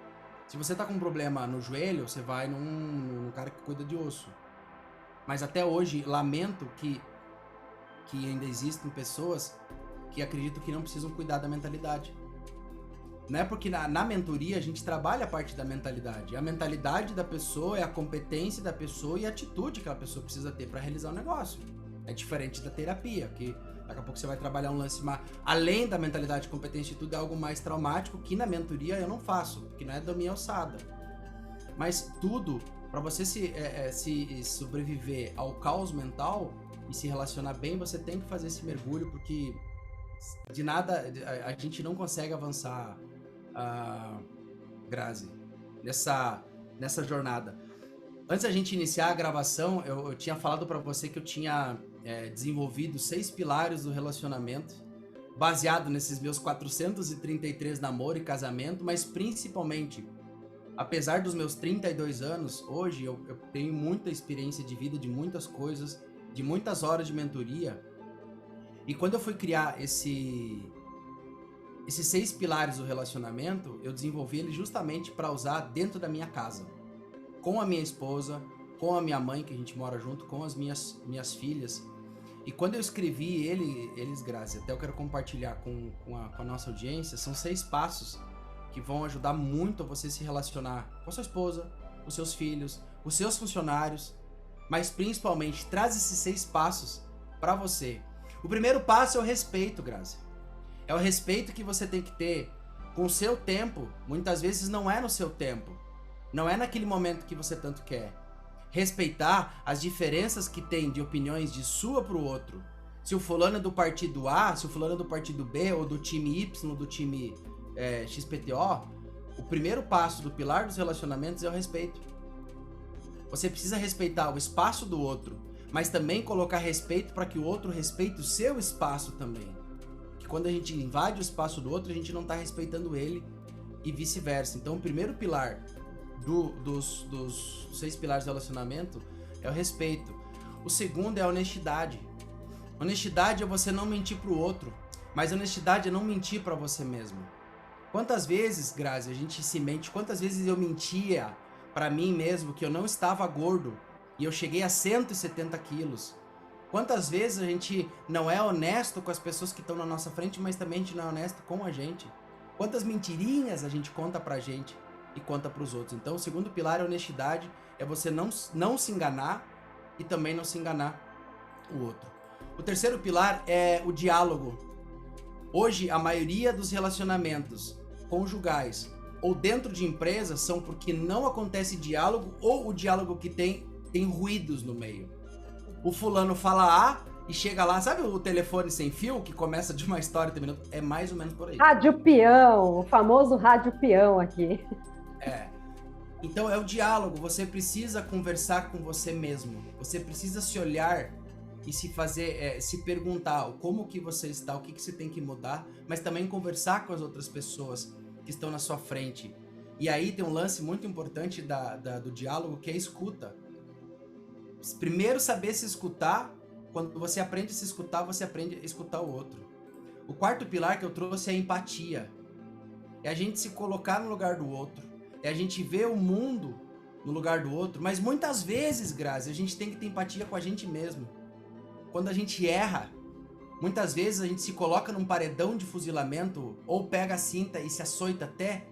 S3: Se você tá com um problema no joelho, você vai num cara que cuida de osso. Mas até hoje, lamento que ainda existem pessoas que acreditam que não precisam cuidar da mentalidade. Não é porque na mentoria a gente trabalha a parte da mentalidade. A mentalidade da pessoa é a competência da pessoa e a atitude que a pessoa precisa ter para realizar o negócio. É diferente da terapia, que daqui a pouco você vai trabalhar um lance mais... Além da mentalidade, competência e tudo, é algo mais traumático que na mentoria eu não faço, porque não é da minha alçada. Mas tudo, para você se sobreviver ao caos mental e se relacionar bem, você tem que fazer esse mergulho, porque de nada a gente não consegue avançar, Grazi, nessa jornada. Antes da gente iniciar a gravação, eu tinha falado para você que eu tinha desenvolvido 6 pilares do relacionamento, baseado nesses meus 433 namoro e casamento, mas principalmente, apesar dos meus 32 anos, hoje eu tenho muita experiência de vida, de muitas coisas, de muitas horas de mentoria. E quando eu fui criar esses 6 pilares do relacionamento, eu desenvolvi ele justamente para usar dentro da minha casa. Com a minha esposa, com a minha mãe, que a gente mora junto, com as minhas filhas. E quando eu escrevi eles, Grazi, até eu quero compartilhar com a nossa audiência, são 6 passos que vão ajudar muito a você se relacionar com a sua esposa, com os seus filhos, com os seus funcionários, mas principalmente traz esses 6 passos para você. O primeiro passo é o respeito, Grazi. É o respeito que você tem que ter com o seu tempo. Muitas vezes não é no seu tempo. Não é naquele momento que você tanto quer. Respeitar as diferenças que tem de opiniões de sua para o outro. Se o fulano é do partido A, se o fulano é do partido B, ou do time Y, do time XPTO, o primeiro passo do pilar dos relacionamentos é o respeito. Você precisa respeitar o espaço do outro, mas também colocar respeito para que o outro respeite o seu espaço também. Que quando a gente invade o espaço do outro, a gente não está respeitando ele e vice-versa. Então o primeiro pilar dos 6 pilares do relacionamento é o respeito. O segundo é a honestidade. Honestidade é você não mentir pro outro, mas honestidade é não mentir para você mesmo. Quantas vezes, Grazi, a gente se mente? Quantas vezes eu mentia para mim mesmo que eu não estava gordo e eu cheguei a 170 quilos? Quantas vezes a gente não é honesto com as pessoas que estão na nossa frente, mas também a gente não é honesto com a gente? Quantas mentirinhas a gente conta pra gente e conta pros outros? Então o segundo pilar é honestidade, é você não se enganar e também não se enganar o outro. O terceiro pilar é o diálogo. Hoje a maioria dos relacionamentos conjugais ou dentro de empresas são porque não acontece diálogo, ou o diálogo que tem ruídos no meio. O fulano fala A e chega lá, sabe o telefone sem fio que começa de uma história e termina? É mais ou menos por aí.
S2: Rádio peão, o famoso rádio peão aqui.
S3: Então é o diálogo, você precisa conversar com você mesmo. Você precisa se olhar e se perguntar como que você está, o que você tem que mudar, mas também conversar com as outras pessoas que estão na sua frente. E aí tem um lance muito importante do diálogo, que é a escuta. Primeiro saber se escutar. Quando você aprende a se escutar, você aprende a escutar o outro. O quarto pilar que eu trouxe é a empatia. É a gente se colocar no lugar do outro. É a gente ver o mundo no lugar do outro. Mas muitas vezes, Grazi, a gente tem que ter empatia com a gente mesmo. Quando a gente erra, muitas vezes a gente se coloca num paredão de fuzilamento ou pega a cinta e se açoita até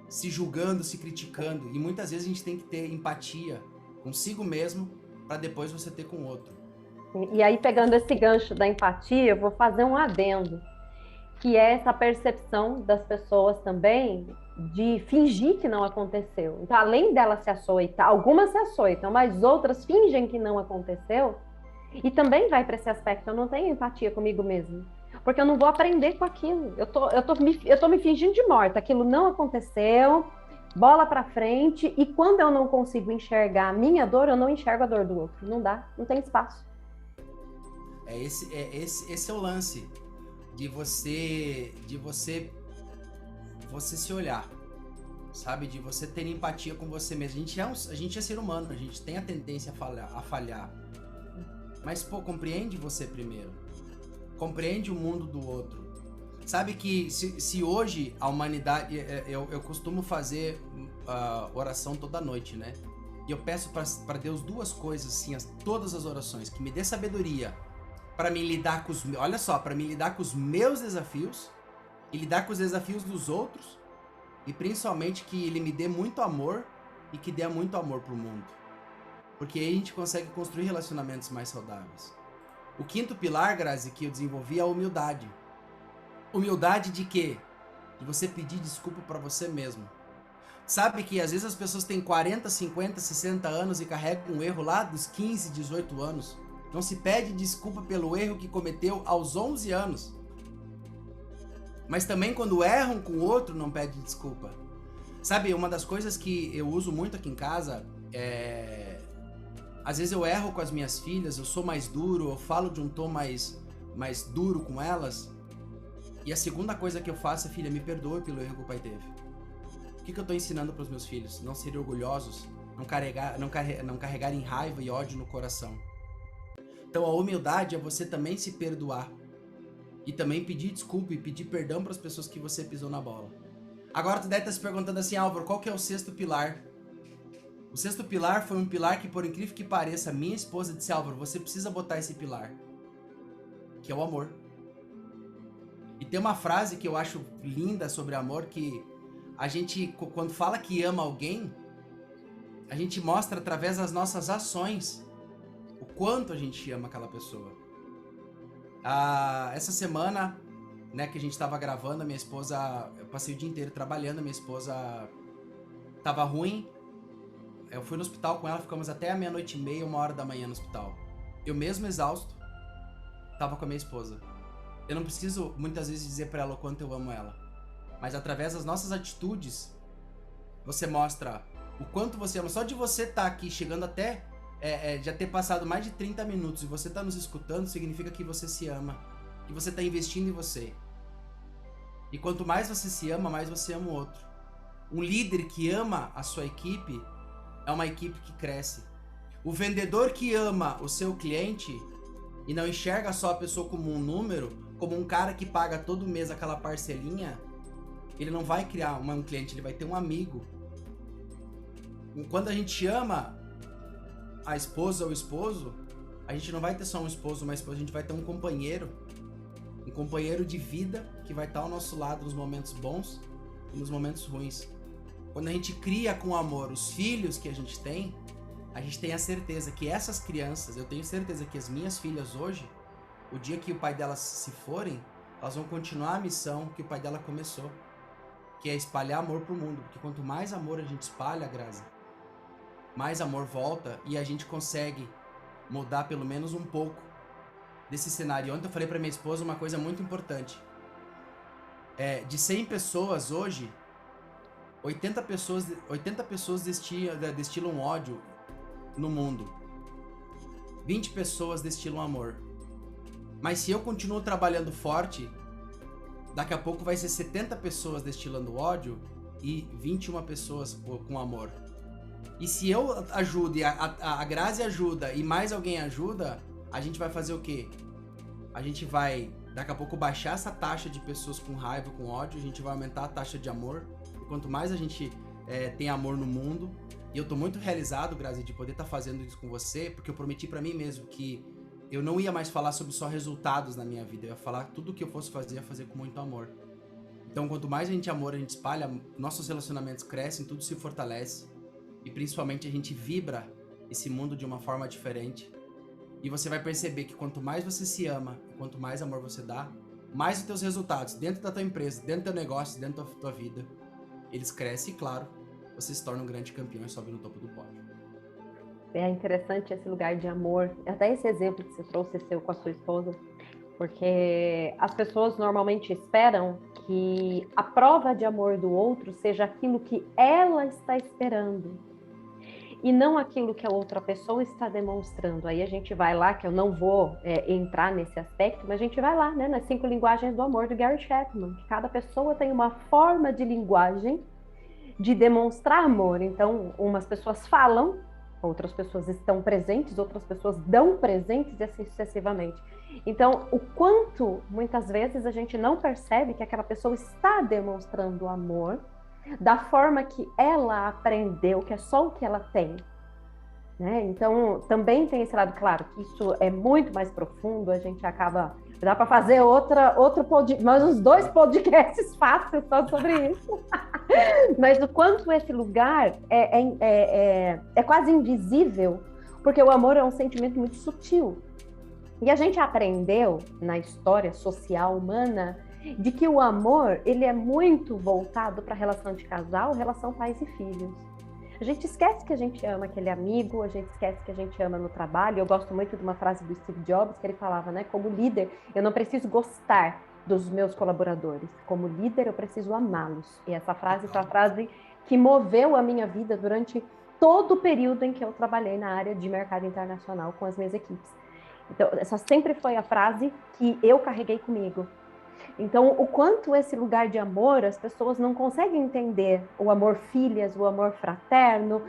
S3: se julgando, se criticando. E muitas vezes a gente tem que ter empatia consigo mesmo para depois você ter com o outro.
S2: E aí, pegando esse gancho da empatia, eu vou fazer um adendo, que é essa percepção das pessoas também de fingir que não aconteceu. Então, além dela se açoitar, algumas se açoitam, mas outras fingem que não aconteceu. E também vai para esse aspecto, eu não tenho empatia comigo mesmo. Porque eu não vou aprender com aquilo. Eu tô me fingindo de morta. Aquilo não aconteceu, bola para frente. E quando eu não consigo enxergar a minha dor, eu não enxergo a dor do outro. Não dá, não tem espaço.
S3: Esse é o lance de você se olhar, sabe? De você ter empatia com você mesmo. A gente é ser humano, a gente tem a tendência a falhar. Mas, pô, compreende você primeiro. Compreende o mundo do outro. Sabe que se hoje a humanidade... Eu costumo fazer oração toda noite, né? E eu peço para Deus duas coisas, assim, todas as orações. Que me dê sabedoria para me lidar com os... Olha só, para me lidar com os meus desafios e lidar com os desafios dos outros. E principalmente que Ele me dê muito amor e que dê muito amor pro mundo. Porque aí a gente consegue construir relacionamentos mais saudáveis. O quinto pilar, Grazi, que eu desenvolvi é a humildade. Humildade de quê? De você pedir desculpa para você mesmo. Sabe que às vezes as pessoas têm 40, 50, 60 anos e carregam um erro lá dos 15, 18 anos. Não se pede desculpa pelo erro que cometeu aos 11 anos. Mas também quando erram com o outro, não pede desculpa. Sabe, uma das coisas que eu uso muito aqui em casa é... Às vezes eu erro com as minhas filhas, eu sou mais duro, eu falo de um tom mais duro com elas. E a segunda coisa que eu faço é, filha, me perdoe pelo erro que o pai teve. O que eu tô ensinando para os meus filhos? Não serem orgulhosos, não carregarem raiva e ódio no coração. Então a humildade é você também se perdoar. E também pedir desculpa e pedir perdão para as pessoas que você pisou na bola. Agora tu deve estar se perguntando assim, Álvaro, qual que é o sexto pilar? O sexto pilar foi um pilar que, por incrível que pareça, minha esposa disse, Álvaro, você precisa botar esse pilar. Que é o amor. E tem uma frase que eu acho linda sobre amor, que a gente, quando fala que ama alguém, a gente mostra através das nossas ações o quanto a gente ama aquela pessoa. Essa semana, né, que a gente tava gravando, a minha esposa... Eu passei o dia inteiro trabalhando, a minha esposa tava ruim. Eu fui no hospital com ela, ficamos até a 00:30, 1h da manhã no hospital. Eu mesmo exausto, tava com a minha esposa. Eu não preciso, muitas vezes, dizer pra ela o quanto eu amo ela. Mas através das nossas atitudes, você mostra o quanto você ama. Só de você estar aqui, chegando até... já ter passado mais de 30 minutos e você tá nos escutando, significa que você se ama. Que você tá investindo em você. E quanto mais você se ama, mais você ama o outro. Um líder que ama a sua equipe é uma equipe que cresce. O vendedor que ama o seu cliente e não enxerga só a pessoa como um número, como um cara que paga todo mês aquela parcelinha, ele não vai criar um cliente, ele vai ter um amigo. Quando a gente ama a esposa ou o esposo, a gente não vai ter só um esposo ou uma esposa, a gente vai ter um companheiro de vida que vai estar ao nosso lado nos momentos bons e nos momentos ruins. Quando a gente cria com amor os filhos que a gente tem a certeza que essas crianças, eu tenho certeza que as minhas filhas hoje, o dia que o pai delas se forem, elas vão continuar a missão que o pai dela começou, que é espalhar amor pro mundo, porque quanto mais amor a gente espalha, Grazi, mais amor volta e a gente consegue mudar pelo menos um pouco desse cenário. Ontem eu falei pra minha esposa uma coisa muito importante. De 100 pessoas hoje, 80 pessoas destilam ódio no mundo. 20 pessoas destilam amor. Mas se eu continuo trabalhando forte, daqui a pouco vai ser 70 pessoas destilando ódio e 21 pessoas com amor. E se eu ajudo, e a Grazi ajuda, e mais alguém ajuda, a gente vai fazer o quê? A gente vai, daqui a pouco, baixar essa taxa de pessoas com raiva, com ódio, a gente vai aumentar a taxa de amor. E quanto mais a gente tem amor no mundo, e eu tô muito realizado, Grazi, de poder estar fazendo isso com você, porque eu prometi pra mim mesmo que eu não ia mais falar sobre só resultados na minha vida, eu ia falar tudo o que eu fosse fazer, ia fazer com muito amor. Então, quanto mais a gente espalha, nossos relacionamentos crescem, tudo se fortalece. E principalmente a gente vibra esse mundo de uma forma diferente. E você vai perceber que quanto mais você se ama, quanto mais amor você dá, mais os teus resultados dentro da tua empresa, dentro do teu negócio, dentro da tua vida, eles crescem e, claro, você se torna um grande campeão e sobe no topo do pódio.
S2: É interessante esse lugar de amor, até esse exemplo que você trouxe seu com a sua esposa, porque as pessoas normalmente esperam que a prova de amor do outro seja aquilo que ela está esperando e não aquilo que a outra pessoa está demonstrando. Aí a gente vai lá, que eu não vou entrar nesse aspecto, mas a gente vai lá, né, nas 5 linguagens do amor do Gary Chapman, que cada pessoa tem uma forma de linguagem de demonstrar amor. Então, umas pessoas falam, outras pessoas estão presentes, outras pessoas dão presentes e assim sucessivamente. Então, o quanto, muitas vezes, a gente não percebe que aquela pessoa está demonstrando amor da forma que ela aprendeu, que é só o que ela tem. Né? Então, também tem esse lado, claro, que isso é muito mais profundo, a gente acaba... Dá para fazer outro podcast, mas uns 2 podcasts fáceis só sobre isso. Mas o quanto esse lugar é quase invisível, porque o amor é um sentimento muito sutil. E a gente aprendeu na história social humana de que o amor ele é muito voltado para a relação de casal, relação pais e filhos. A gente esquece que a gente ama aquele amigo, a gente esquece que a gente ama no trabalho. Eu gosto muito de uma frase do Steve Jobs que ele falava, né? Como líder, eu não preciso gostar dos meus colaboradores. Como líder, eu preciso amá-los. E essa frase foi a frase que moveu a minha vida durante todo o período em que eu trabalhei na área de mercado internacional com as minhas equipes. Então, essa sempre foi a frase que eu carreguei comigo. Então, o quanto esse lugar de amor, as pessoas não conseguem entender o amor filhas, o amor fraterno,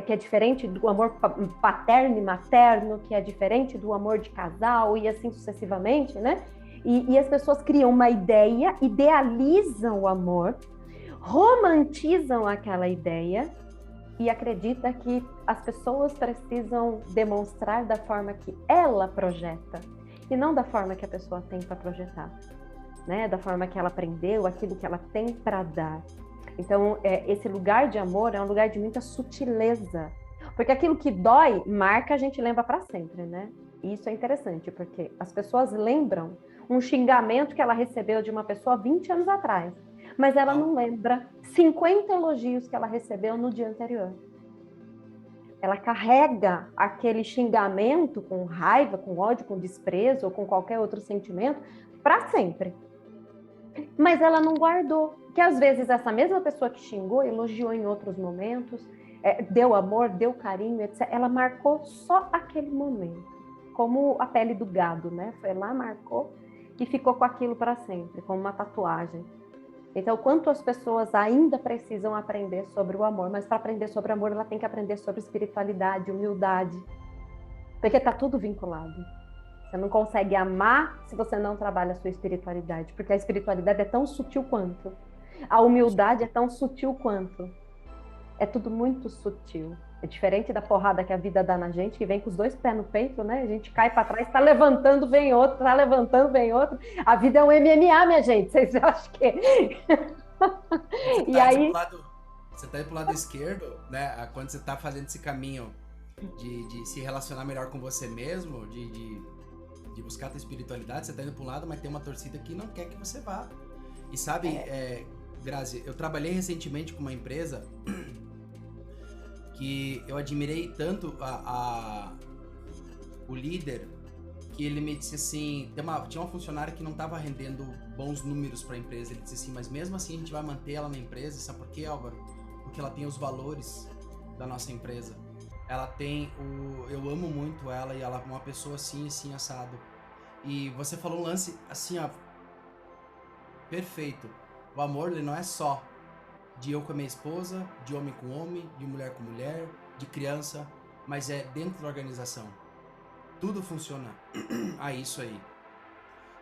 S2: que é diferente do amor paterno e materno, que é diferente do amor de casal e assim sucessivamente, né? E as pessoas criam uma ideia, idealizam o amor, romantizam aquela ideia e acreditam que as pessoas precisam demonstrar da forma que ela projeta e não da forma que a pessoa tem para projetar. Né, da forma que ela aprendeu, aquilo que ela tem para dar. Então, esse lugar de amor é um lugar de muita sutileza, porque aquilo que dói, marca, a gente lembra para sempre, né? E isso é interessante, porque as pessoas lembram um xingamento que ela recebeu de uma pessoa 20 anos atrás, mas ela não lembra 50 elogios que ela recebeu no dia anterior. Ela carrega aquele xingamento com raiva, com ódio, com desprezo ou com qualquer outro sentimento para sempre. Mas ela não guardou, que às vezes essa mesma pessoa que xingou, elogiou em outros momentos, deu amor, deu carinho, etc. Ela marcou só aquele momento, como a pele do gado, né? Foi lá, marcou e ficou com aquilo para sempre, como uma tatuagem. Então, quanto as pessoas ainda precisam aprender sobre o amor, mas para aprender sobre o amor, ela tem que aprender sobre espiritualidade, humildade, porque está tudo vinculado. Você não consegue amar se você não trabalha a sua espiritualidade, porque a espiritualidade é tão sutil quanto. A humildade é tão sutil quanto. É tudo muito sutil. É diferente da porrada que a vida dá na gente, que vem com os 2 pés no peito, né? A gente cai para trás, tá levantando, vem outro, tá levantando, vem outro. A vida é um MMA, minha gente. Vocês acham que...
S3: E aí... Você tá indo pro lado esquerdo, né? Quando você tá fazendo esse caminho de se relacionar melhor com você mesmo, de buscar a tua espiritualidade, você tá indo para um lado, mas tem uma torcida que não quer que você vá. E sabe, Grazi, eu trabalhei recentemente com uma empresa que eu admirei tanto o líder, que ele me disse assim, tinha uma funcionária que não estava rendendo bons números para a empresa, ele disse assim, mas mesmo assim a gente vai manter ela na empresa, sabe por quê, Álvaro? Porque ela tem os valores da nossa empresa. Ela tem eu amo muito ela e ela é uma pessoa assim, assim, assado. E você falou um lance assim, ó, perfeito. O amor, ele não é só de eu com a minha esposa, de homem com homem, de mulher com mulher, de criança, mas é dentro da organização. Tudo funciona a isso aí.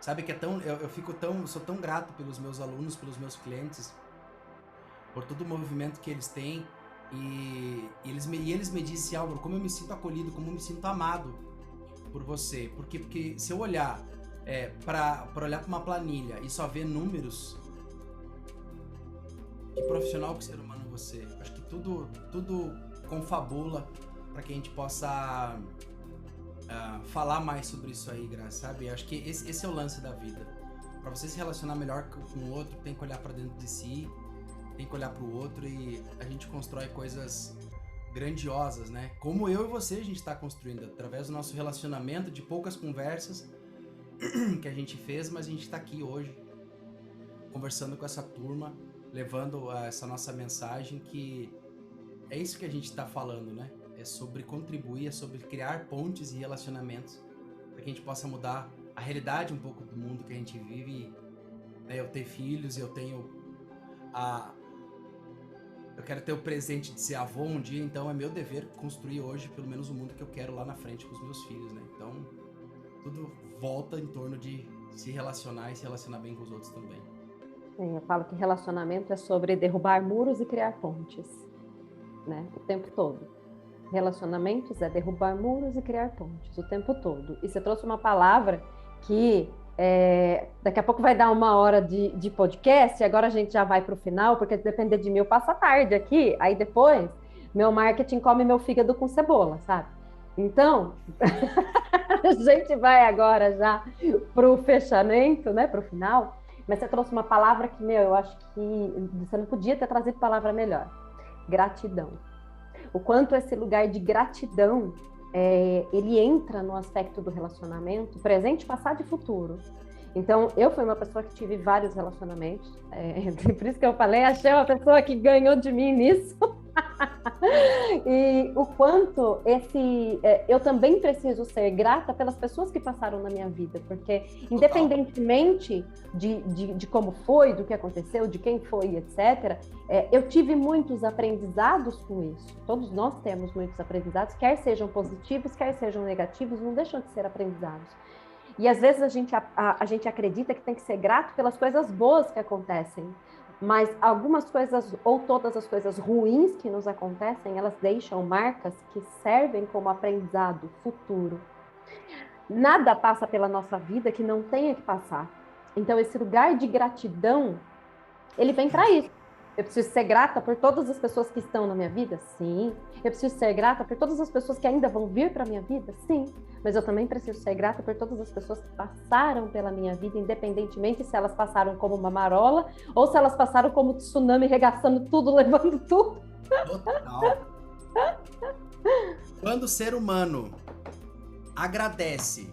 S3: Sabe que é tão, eu sou tão grato pelos meus alunos, pelos meus clientes, por todo o movimento que eles têm. E eles me dizem, Álvaro, como eu me sinto acolhido, como eu me sinto amado por você. Porque se eu olhar para olhar para uma planilha e só ver números, que profissional que ser humano é você. Acho que tudo confabula para que a gente possa falar mais sobre isso aí, Graça, sabe? Acho que esse é o lance da vida. Para você se relacionar melhor com o outro, tem que olhar para dentro de si, tem que olhar para o outro, e a gente constrói coisas grandiosas, né? Como eu e você a gente está construindo através do nosso relacionamento, de poucas conversas que a gente fez, mas a gente está aqui hoje conversando com essa turma, levando essa nossa mensagem, que é isso que a gente está falando, né? É sobre contribuir, é sobre criar pontes e relacionamentos para que a gente possa mudar a realidade um pouco do mundo que a gente vive, né? Eu ter filhos, eu quero ter o presente de ser avô um dia, então é meu dever construir hoje pelo menos o mundo que eu quero lá na frente com os meus filhos, né? Então, tudo volta em torno de se relacionar e se relacionar bem com os outros também.
S2: Eu falo que relacionamento é sobre derrubar muros e criar pontes, né? O tempo todo. Relacionamentos é derrubar muros e criar pontes, o tempo todo. E você trouxe uma palavra que daqui a pouco vai dar 1 hora de podcast, e agora a gente já vai para o final, porque depender de mim eu passo a tarde aqui, aí depois meu marketing come meu fígado com cebola, sabe? Então, a gente vai agora já para o fechamento, né, para o final, mas você trouxe uma palavra que, eu acho que você não podia ter trazido palavra melhor. Gratidão. O quanto esse lugar de gratidão ele entra no aspecto do relacionamento, presente, passado e futuro. Então, eu fui uma pessoa que tive vários relacionamentos, por isso que eu falei, achei uma pessoa que ganhou de mim nisso. E o quanto eu também preciso ser grata pelas pessoas que passaram na minha vida, porque independentemente de como foi, do que aconteceu, de quem foi, etc., eu tive muitos aprendizados com isso. Todos nós temos muitos aprendizados, quer sejam positivos, quer sejam negativos, não deixam de ser aprendizados. E às vezes a gente acredita que tem que ser grato pelas coisas boas que acontecem, mas algumas coisas, ou todas as coisas ruins que nos acontecem, elas deixam marcas que servem como aprendizado futuro. Nada passa pela nossa vida que não tenha que passar. Então, esse lugar de gratidão, ele vem para isso. Eu preciso ser grata por todas as pessoas que estão na minha vida? Sim. Eu preciso ser grata por todas as pessoas que ainda vão vir para a minha vida? Sim. Mas eu também preciso ser grata por todas as pessoas que passaram pela minha vida, independentemente se elas passaram como uma marola ou se elas passaram como tsunami, regaçando tudo, levando tudo.
S3: Total. Quando o ser humano agradece,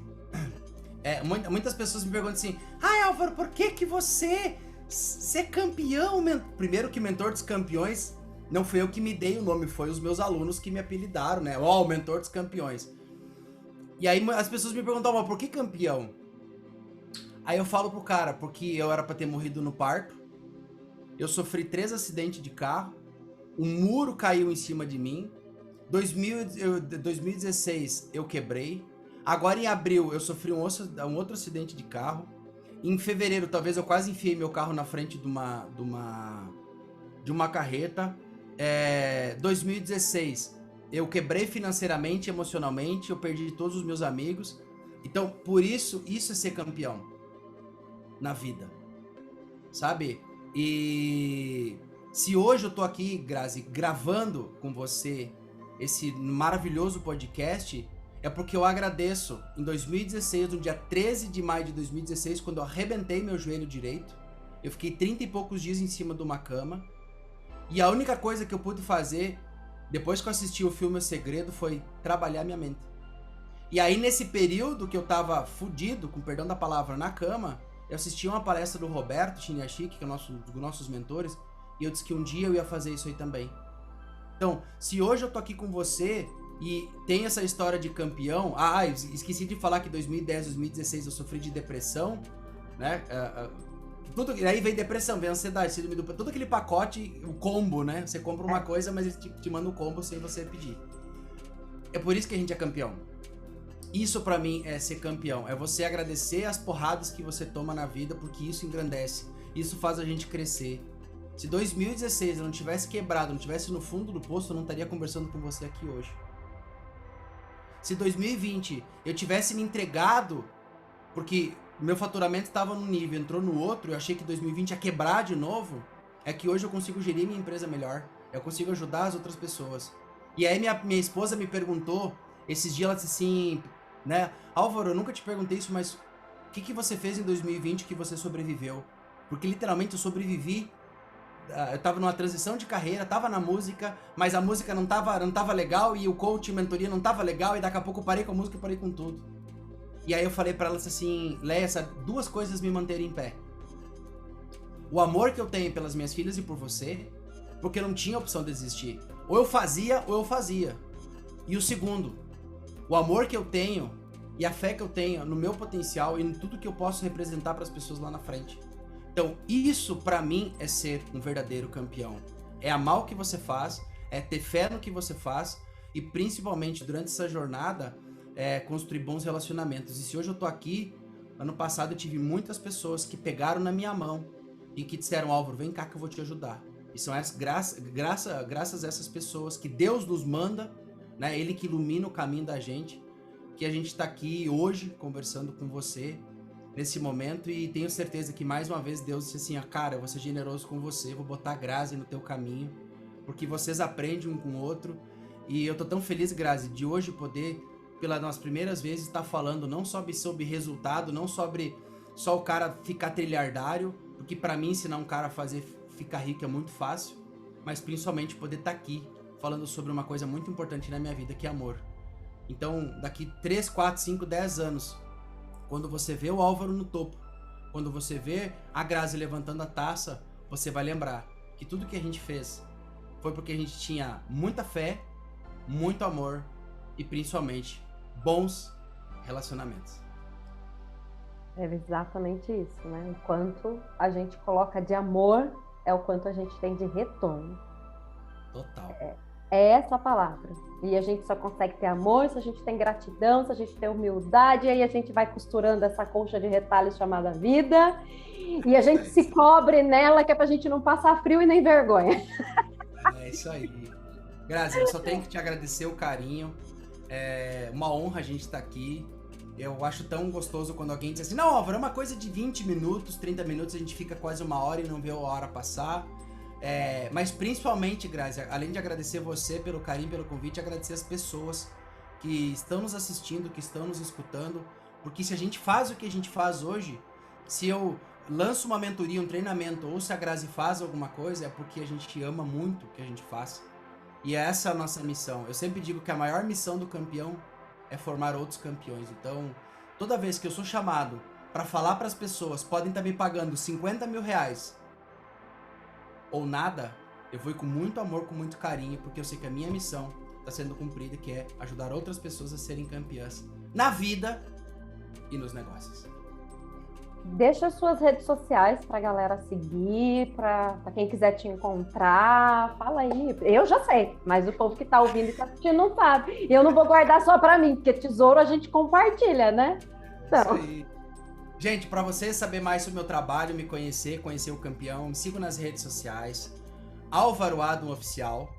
S3: muitas pessoas me perguntam assim: ai, Álvaro, por que você ser campeão? Primeiro que mentor dos campeões não fui eu que me dei o nome, foi os meus alunos que me apelidaram, né? O mentor dos campeões. E aí as pessoas me perguntam: mas por que campeão? Aí eu falo pro cara, porque eu era pra ter morrido no parto, eu sofri 3 acidentes de carro, um muro caiu em cima de mim, 2016 eu quebrei, agora em abril eu sofri um outro acidente de carro, em fevereiro talvez eu quase enfiei meu carro na frente de uma carreta, 2016 eu quebrei financeiramente, emocionalmente, eu perdi todos os meus amigos. Então, por isso é ser campeão na vida, sabe? E se hoje eu tô aqui, Grazi, gravando com você esse maravilhoso podcast, é porque eu agradeço. Em 2016, no dia 13 de maio de 2016, quando eu arrebentei meu joelho direito, eu fiquei 30 e poucos dias em cima de uma cama, e a única coisa que eu pude fazer depois que eu assisti o filme O Segredo foi trabalhar minha mente. E aí nesse período que eu tava fudido, com perdão da palavra, na cama, eu assisti uma palestra do Roberto Chiniachik, que é um dos nossos mentores, e eu disse que um dia eu ia fazer isso aí também. Então, se hoje eu tô aqui com você e tem essa história de campeão, esqueci de falar que 2010, 2016 eu sofri de depressão, né? Aí vem depressão, vem ansiedade, síndrome do... Todo aquele pacote, o combo, né? Você compra uma coisa, mas ele te manda um combo sem você pedir. É por isso que a gente é campeão. Isso pra mim é ser campeão. É você agradecer as porradas que você toma na vida, porque isso engrandece. Isso faz a gente crescer. Se 2016 eu não tivesse quebrado, não tivesse no fundo do poço, eu não estaria conversando com você aqui hoje. Se 2020 eu tivesse me entregado, porque meu faturamento estava num nível, entrou no outro, eu achei que 2020 ia quebrar de novo, é que hoje eu consigo gerir minha empresa melhor, eu consigo ajudar as outras pessoas. E aí minha esposa me perguntou, esses dias ela disse assim, né, Álvaro, eu nunca te perguntei isso, mas o que você fez em 2020 que você sobreviveu? Porque literalmente eu sobrevivi eu tava numa transição de carreira, tava na música, mas a música não tava legal e o coach, mentoria não tava legal e daqui a pouco eu parei com a música e parei com tudo. E aí eu falei pra elas assim, Leia, duas coisas me manterem em pé. O amor que eu tenho pelas minhas filhas e por você, porque eu não tinha opção de desistir. Ou eu fazia, ou eu fazia. E o segundo, o amor que eu tenho e a fé que eu tenho no meu potencial e em tudo que eu posso representar para as pessoas lá na frente. Então, isso pra mim é ser um verdadeiro campeão. É amar o que você faz, é ter fé no que você faz e principalmente durante essa jornada, construir bons relacionamentos. E se hoje eu tô aqui, ano passado eu tive muitas pessoas que pegaram na minha mão e que disseram, Álvaro, vem cá que eu vou te ajudar. E são graças a essas pessoas que Deus nos manda, né? Ele que ilumina o caminho da gente, que a gente está aqui hoje conversando com você nesse momento e tenho certeza que mais uma vez Deus disse assim, cara, eu vou ser generoso com você, vou botar a Grazi no teu caminho, porque vocês aprendem um com o outro e eu tô tão feliz, Grazi, de hoje poder, pelas primeiras vezes, estar falando não sobre resultado, não sobre só o cara ficar trilhardário, porque para mim ensinar um cara a ficar rico é muito fácil, mas principalmente poder estar aqui falando sobre uma coisa muito importante na minha vida, que é amor. Então, daqui 3, 4, 5, 10 anos, quando você vê o Álvaro no topo, quando você vê a Grazi levantando a taça, você vai lembrar que tudo que a gente fez foi porque a gente tinha muita fé, muito amor e principalmente bons relacionamentos.
S2: É exatamente isso, né? O quanto a gente coloca de amor é o quanto a gente tem de retorno.
S3: Total.
S2: É essa a palavra. E a gente só consegue ter amor se a gente tem gratidão, se a gente tem humildade, e aí a gente vai costurando essa colcha de retalhos chamada vida, e a gente se cobre nela, que é pra gente não passar frio e nem vergonha.
S3: É isso aí. Grazi, eu só tenho que te agradecer o carinho. É uma honra a gente estar aqui. Eu acho tão gostoso quando alguém diz assim, não, Álvaro, é uma coisa de 20 minutos, 30 minutos, a gente fica quase uma hora e não vê a hora passar. Mas principalmente, Grazi, além de agradecer você pelo carinho, pelo convite, agradecer as pessoas que estão nos assistindo, que estão nos escutando, porque se a gente faz o que a gente faz hoje, se eu lanço uma mentoria, um treinamento, ou se a Grazi faz alguma coisa, é porque a gente ama muito o que a gente faz. E essa é a nossa missão. Eu sempre digo que a maior missão do campeão é formar outros campeões. Então, toda vez que eu sou chamado para falar para as pessoas, podem estar me pagando 50 mil reais ou nada, eu vou com muito amor, com muito carinho, porque eu sei que a minha missão está sendo cumprida, que é ajudar outras pessoas a serem campeãs na vida e nos negócios.
S2: Deixa as suas redes sociais para a galera seguir, para quem quiser te encontrar. Fala aí. Eu já sei, mas o povo que está ouvindo e está assistindo não sabe. Eu não vou guardar só para mim, porque tesouro a gente compartilha, né? Então.
S3: Isso aí. Gente, para você saber mais sobre o meu trabalho, me conhecer o campeão, me siga nas redes sociais. Álvaro Adam Oficial.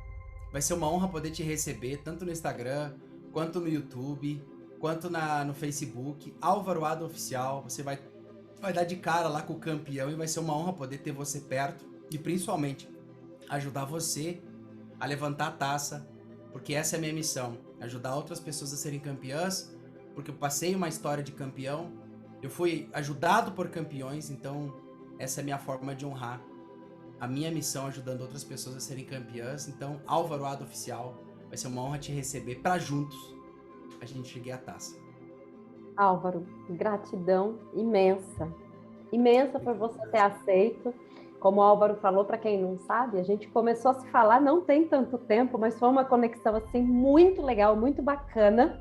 S3: Vai ser uma honra poder te receber, tanto no Instagram, quanto no YouTube, quanto no Facebook. Álvaro Adam Oficial. Você vai dar de cara lá com o campeão e vai ser uma honra poder ter você perto e principalmente ajudar você a levantar a taça, porque essa é a minha missão, ajudar outras pessoas a serem campeãs, porque eu passei uma história de campeão, eu fui ajudado por campeões, então essa é a minha forma de honrar a minha missão, ajudando outras pessoas a serem campeãs. Então, Álvaro Adam Oficial, vai ser uma honra te receber para juntos a gente chegar à taça.
S2: Álvaro, gratidão imensa por você ter aceito. Como o Álvaro falou, para quem não sabe, a gente começou a se falar não tem tanto tempo, mas foi uma conexão assim muito legal, muito bacana.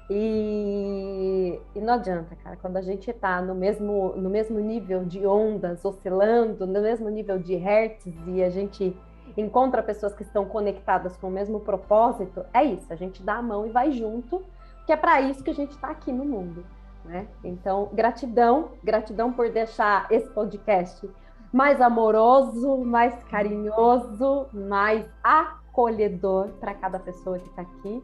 S2: E não adianta, cara, quando a gente está no mesmo nível de ondas, oscilando, no mesmo nível de hertz, e a gente encontra pessoas que estão conectadas com o mesmo propósito, é isso, a gente dá a mão e vai junto, que é para isso que a gente está aqui no mundo, né? Então, gratidão por deixar esse podcast mais amoroso, mais carinhoso, mais acolhedor para cada pessoa que está aqui.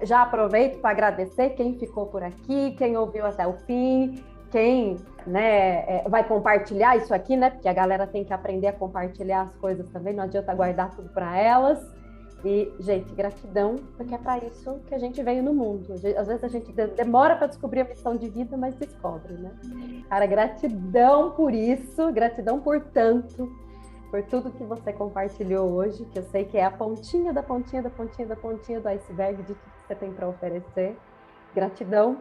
S2: Já aproveito para agradecer quem ficou por aqui, quem ouviu até o fim, quem, né, vai compartilhar isso aqui, né? Porque a galera tem que aprender a compartilhar as coisas também, não adianta guardar tudo para elas. E, gente, gratidão, porque é para isso que a gente veio no mundo. Às vezes a gente demora para descobrir a missão de vida, mas descobre, né? Cara, gratidão por isso, gratidão por tanto. por tudo que você compartilhou hoje, que eu sei que é a pontinha da pontinha da pontinha da pontinha do iceberg de tudo que você tem para oferecer. Gratidão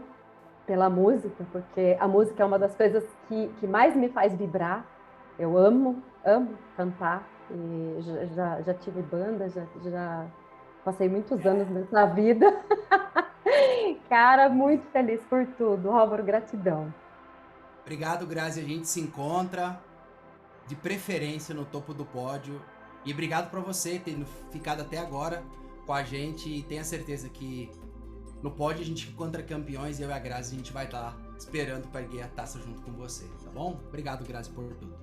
S2: pela música, porque a música é uma das coisas que mais me faz vibrar. Eu amo cantar, e já tive banda, já passei muitos anos nessa vida. Cara, muito feliz por tudo. Álvaro, gratidão.
S3: Obrigado, Grazi. A gente se encontra, de preferência, no topo do pódio. E obrigado para você ter ficado até agora com a gente. E tenha certeza que no pódio a gente encontra campeões e eu e a Grazi a gente vai estar esperando para erguer a taça junto com você, tá bom? Obrigado, Grazi, por tudo.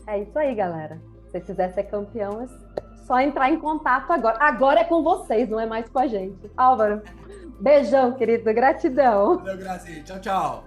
S2: É isso aí, galera. Se você quiser ser campeão, é só entrar em contato agora. Agora é com vocês, não é mais com a gente. Álvaro, beijão, querido. Gratidão.
S3: Valeu, Grazi. Tchau, tchau.